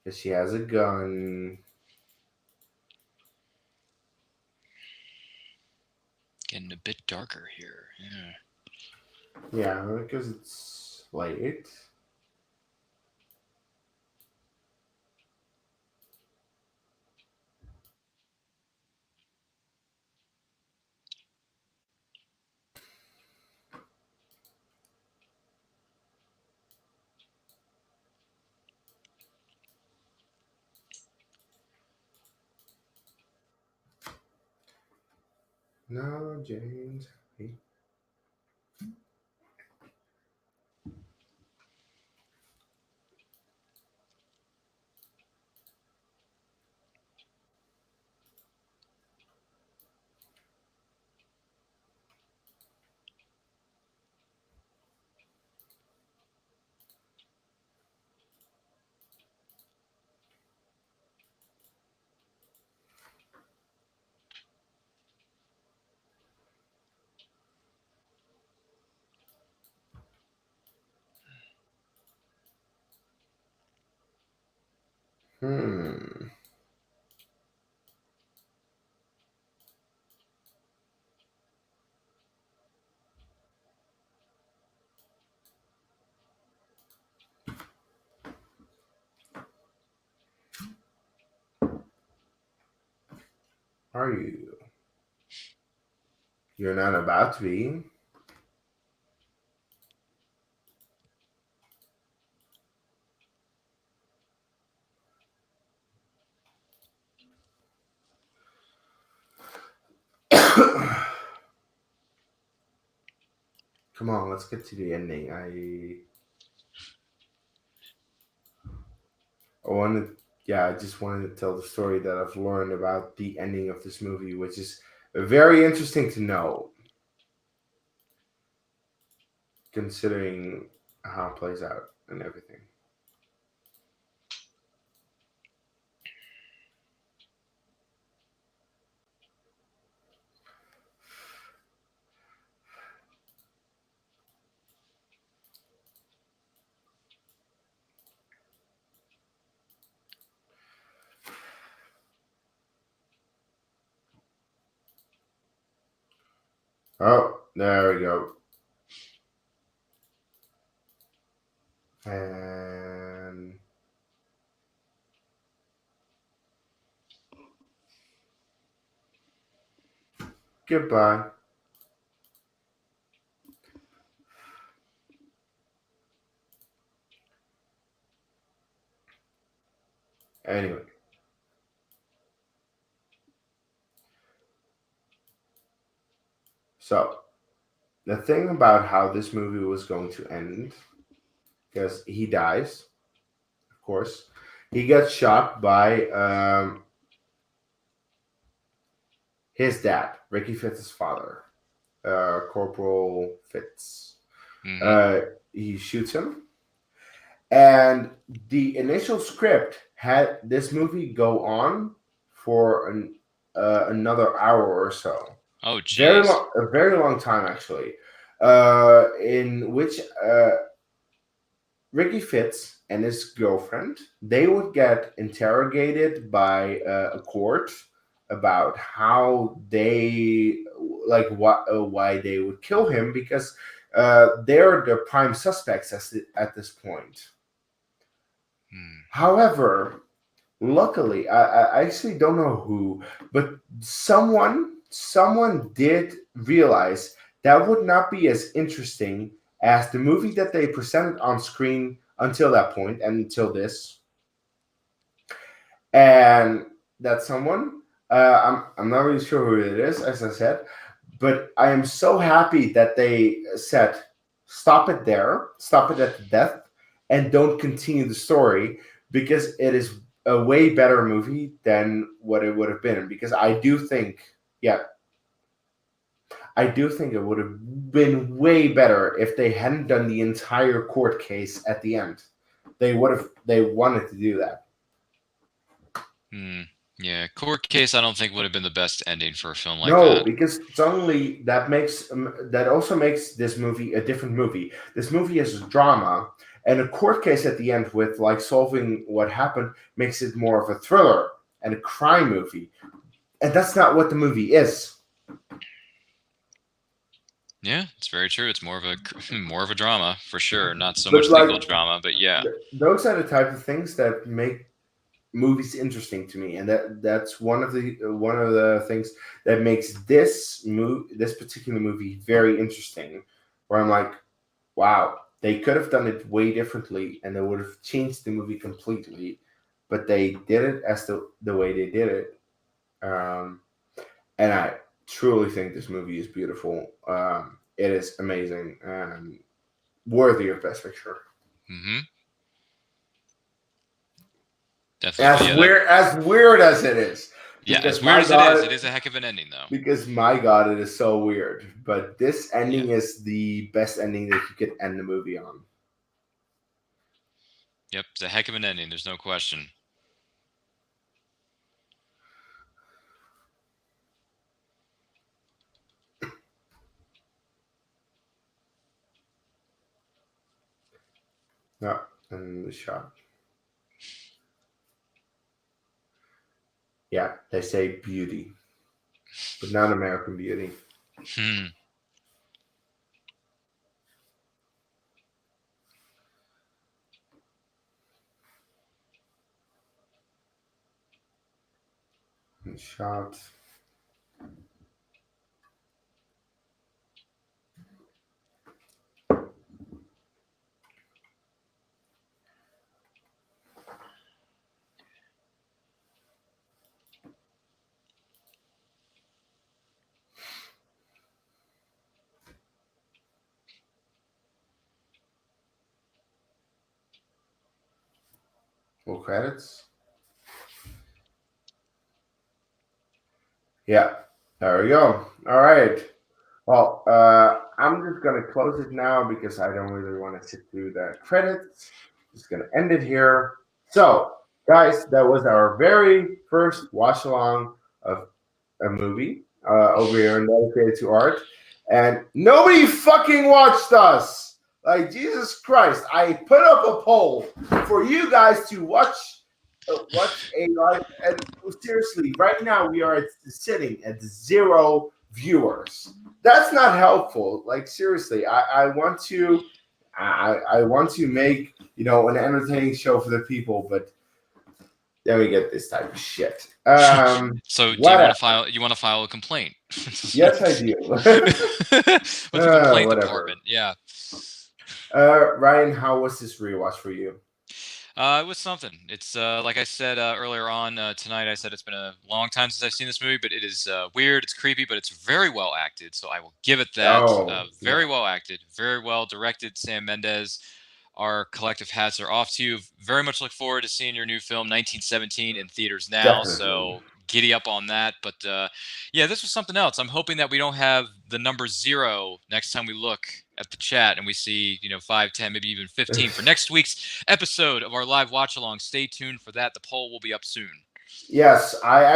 because she has a gun. Getting a bit darker here. Yeah. Yeah, because it's late. No, James. Hmm. Are you? You're not about to be. Come on, let's get to the ending. I wanted, yeah, I just wanted to tell the story that I've learned about the ending of this movie, which is very interesting to know, considering how it plays out and everything. Oh, there we go. And goodbye. Anyway, so the thing about how this movie was going to end, because he dies, of course, he gets shot by his dad, Ricky Fitz's father, Corporal Fitz. Mm-hmm. Uh, he shoots him, and the initial script had this movie go on for another hour or so. Oh, jeez. A very long time actually, in which Ricky Fitz and his girlfriend, they would get interrogated by a court about how they, like, what why they would kill him, because they're the prime suspects at this point. Hmm. However, luckily, I actually don't know who, but someone did realize that would not be as interesting as the movie that they presented on screen until that point and until this. And that someone, I'm not really sure who it is, as I said, but I am so happy that they said stop it there, stop it at the death, and don't continue the story, because it is a way better movie than what it would have been. Because I do think, yeah, I do think it would have been way better if they hadn't done the entire court case at the end. They would have. They wanted to do that. Hmm. Yeah, Court Case I don't think would have been the best ending for a film like No, that. because suddenly that also makes this movie a different movie. This movie is a drama, and a court case at the end with like solving what happened makes it more of a thriller and a crime movie, and that's not what the movie is. Yeah, it's very true. It's more of a more of a drama for sure. Not so But much like legal drama, but yeah. those are the type of things that make movies interesting to me, and that's one of the things that makes this particular movie very interesting. Where I'm like, wow, they could have done it way differently, and they would have changed the movie completely, but they did it as the way they did it. Um, and I truly think this movie is beautiful. It is amazing and worthy of Best Picture. Mm-hmm. Definitely. But As yeah, that weird as it is, yeah, as because weird my as God, it is a heck of an ending though. because my God, it is so weird. But this Yeah. ending is the best ending that you could end the movie on. Yep, it's a heck of an ending, there's no question. Yeah, and the shot. Yeah, they say beauty, but not American Beauty. Hmm. And shot. Full credits. Yeah, there we go. All right. Well, I'm just gonna close it now because I don't really want to sit through the credits. Just gonna end it here. So, guys, that was our very first watch along of a movie over here in Dedicated to Art, and nobody fucking watched us. Like Jesus Christ, I put up a poll for you guys to watch a live. And seriously, right now we are sitting at 0 viewers. That's not helpful. Like seriously, I want to. I want to make an entertaining show for the people, but then we get this type of shit. So do What else? you want to file a complaint? Yes, I do. With the complaint Whatever. department, yeah. Ryan, how was this rewatch for you? It was something. It's like I said earlier on tonight. I said it's been a long time since I've seen this movie, but it is weird. It's creepy, but it's very well acted. So I will give it that. Oh, Very yeah, well acted, very well directed. Sam Mendes. Our collective hats are off to you. Very much look forward to seeing your new film, 1917, in theaters now. definitely. So giddy up on that. But yeah, this was something else. I'm hoping that we don't have the number 0 next time we look at the chat and we see 5, 10, maybe even 15 for next week's episode of our live watch along. Stay tuned for that. The poll will be up soon. Yes, I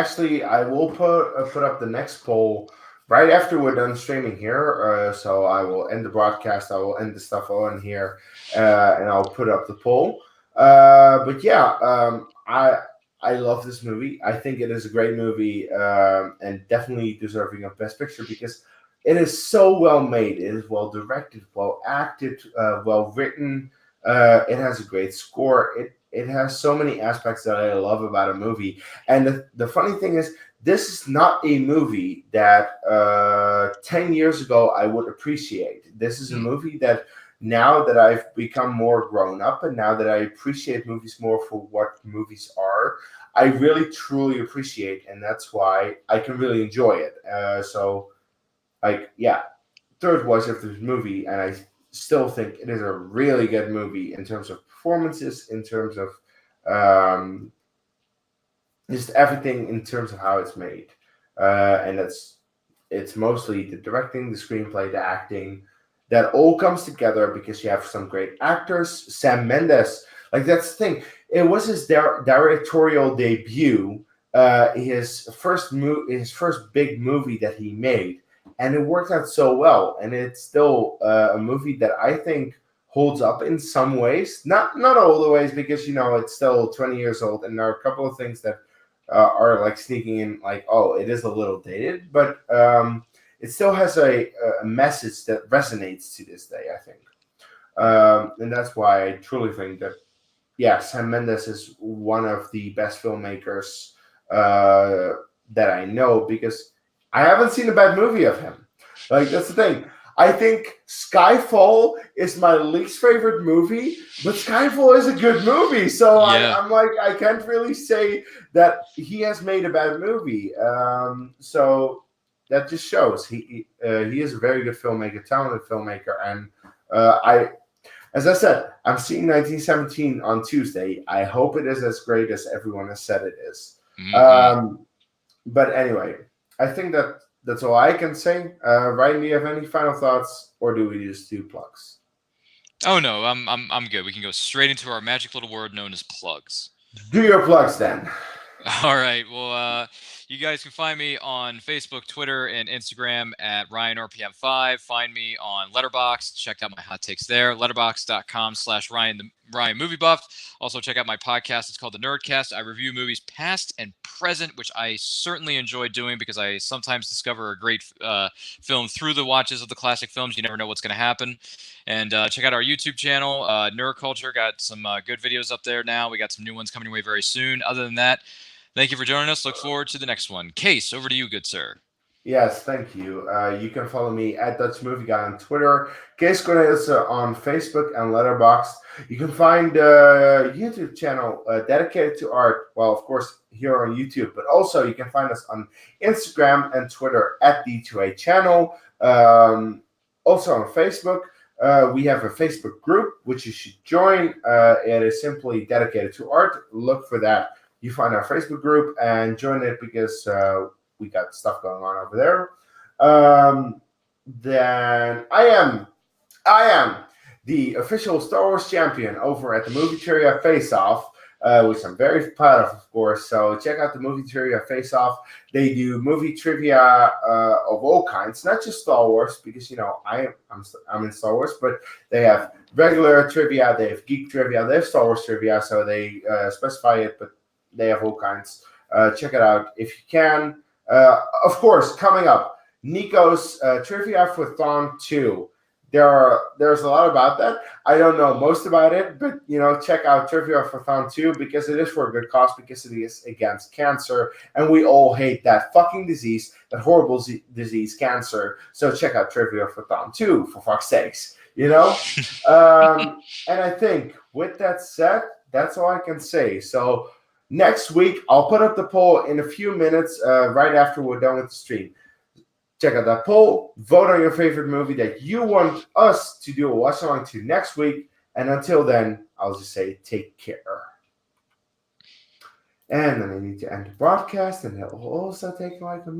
will put up the next poll right after we're done streaming here. So I will end the broadcast. I will end the stuff on here, and I'll put up the poll. But yeah, I love this movie. I think it is a great movie, and definitely deserving of Best Picture because it is so well made. It is well directed, well acted, well written. It has a great score. It has so many aspects that I love about a movie. And the funny thing is, this is not a movie that 10 years ago I would appreciate. This is a movie that now that I've become more grown up and now that I appreciate movies more for what movies are, I really truly appreciate. And that's why I can really enjoy it. Yeah, third watch of this movie, and I still think it is a really good movie in terms of performances, in terms of um, just everything, in terms of how it's made, and it's mostly the directing, the screenplay, the acting that all comes together because you have some great actors. Sam Mendes, like that's the thing. It was his directorial debut, his first big movie that he made, and it worked out so well. And it's still a movie that I think holds up in some ways, not all the ways, because it's still 20 years old, and there are a couple of things that are like sneaking in, like, oh, it is a little dated, but it still has a message that resonates to this day, I think. And that's why I truly think that, yeah, Sam Mendes is one of the best filmmakers that I know, because I haven't seen a bad movie of him. Like, that's the thing. I think Skyfall is my least favorite movie, but Skyfall is a good movie. So Yeah. I'm like, I can't really say that he has made a bad movie. So that just shows he is a very good filmmaker, talented filmmaker, and as I said, I'm seeing 1917 on Tuesday. I hope it is as great as everyone has said it is. Mm-hmm. But anyway, I think that's all I can say. Ryan, do you have any final thoughts, or do we just do plugs? Oh no, I'm good. We can go straight into our magic little word known as plugs. Do your plugs then. All right. Well, you guys can find me on Facebook, Twitter, and Instagram at RyanRPM5. Find me on Letterboxd. Check out my hot takes there. Letterboxd.com/Ryan the Ryan Movie Buff. Also check out my podcast. It's called The Nerdcast. I review movies past and present, which I certainly enjoy doing because I sometimes discover a great film through the watches of the classic films. You never know what's going to happen. And check out our YouTube channel, Nerd Culture. Got some good videos up there now. We got some new ones coming your way very soon. Other than that, thank you for joining us. Look forward to the next one. Case, over to you, good sir. Yes, thank you. You can follow me at Dutch Movie Guy on Twitter, Case Cornelis on Facebook and Letterboxd. You can find a YouTube channel dedicated to art. Well, of course, here on YouTube, but also you can find us on Instagram and Twitter at D2A channel. Also on Facebook. We have a Facebook group which you should join. It is simply dedicated to art. Look for that. You find our Facebook group and join it, because we got stuff going on over there. Then I am the official Star Wars champion over at the Movie Trivia Face Off, which I'm very proud of course. So check out the Movie Trivia Face Off. They do movie trivia of all kinds, not just Star Wars, because I'm in Star Wars, but they have regular trivia, they have geek trivia, they have Star Wars trivia, so they specify it, but they have all kinds. Check it out if you can. Of course, coming up, Nico's Trivia for Thon 2. There's a lot about that. I don't know most about it, but check out Trivia for Thon 2, because it is for a good cause, because it is against cancer, and we all hate that fucking disease, that horrible disease, cancer. So check out Trivia for Thon 2, for fuck's sakes. And I think with that said, that's all I can say. So next week, I'll put up the poll in a few minutes, right after we're done with the stream. Check out that poll. Vote on your favorite movie that you want us to do a watch along to next week. And until then, I'll just say take care. And then I need to end the broadcast, and that will also take like a minute.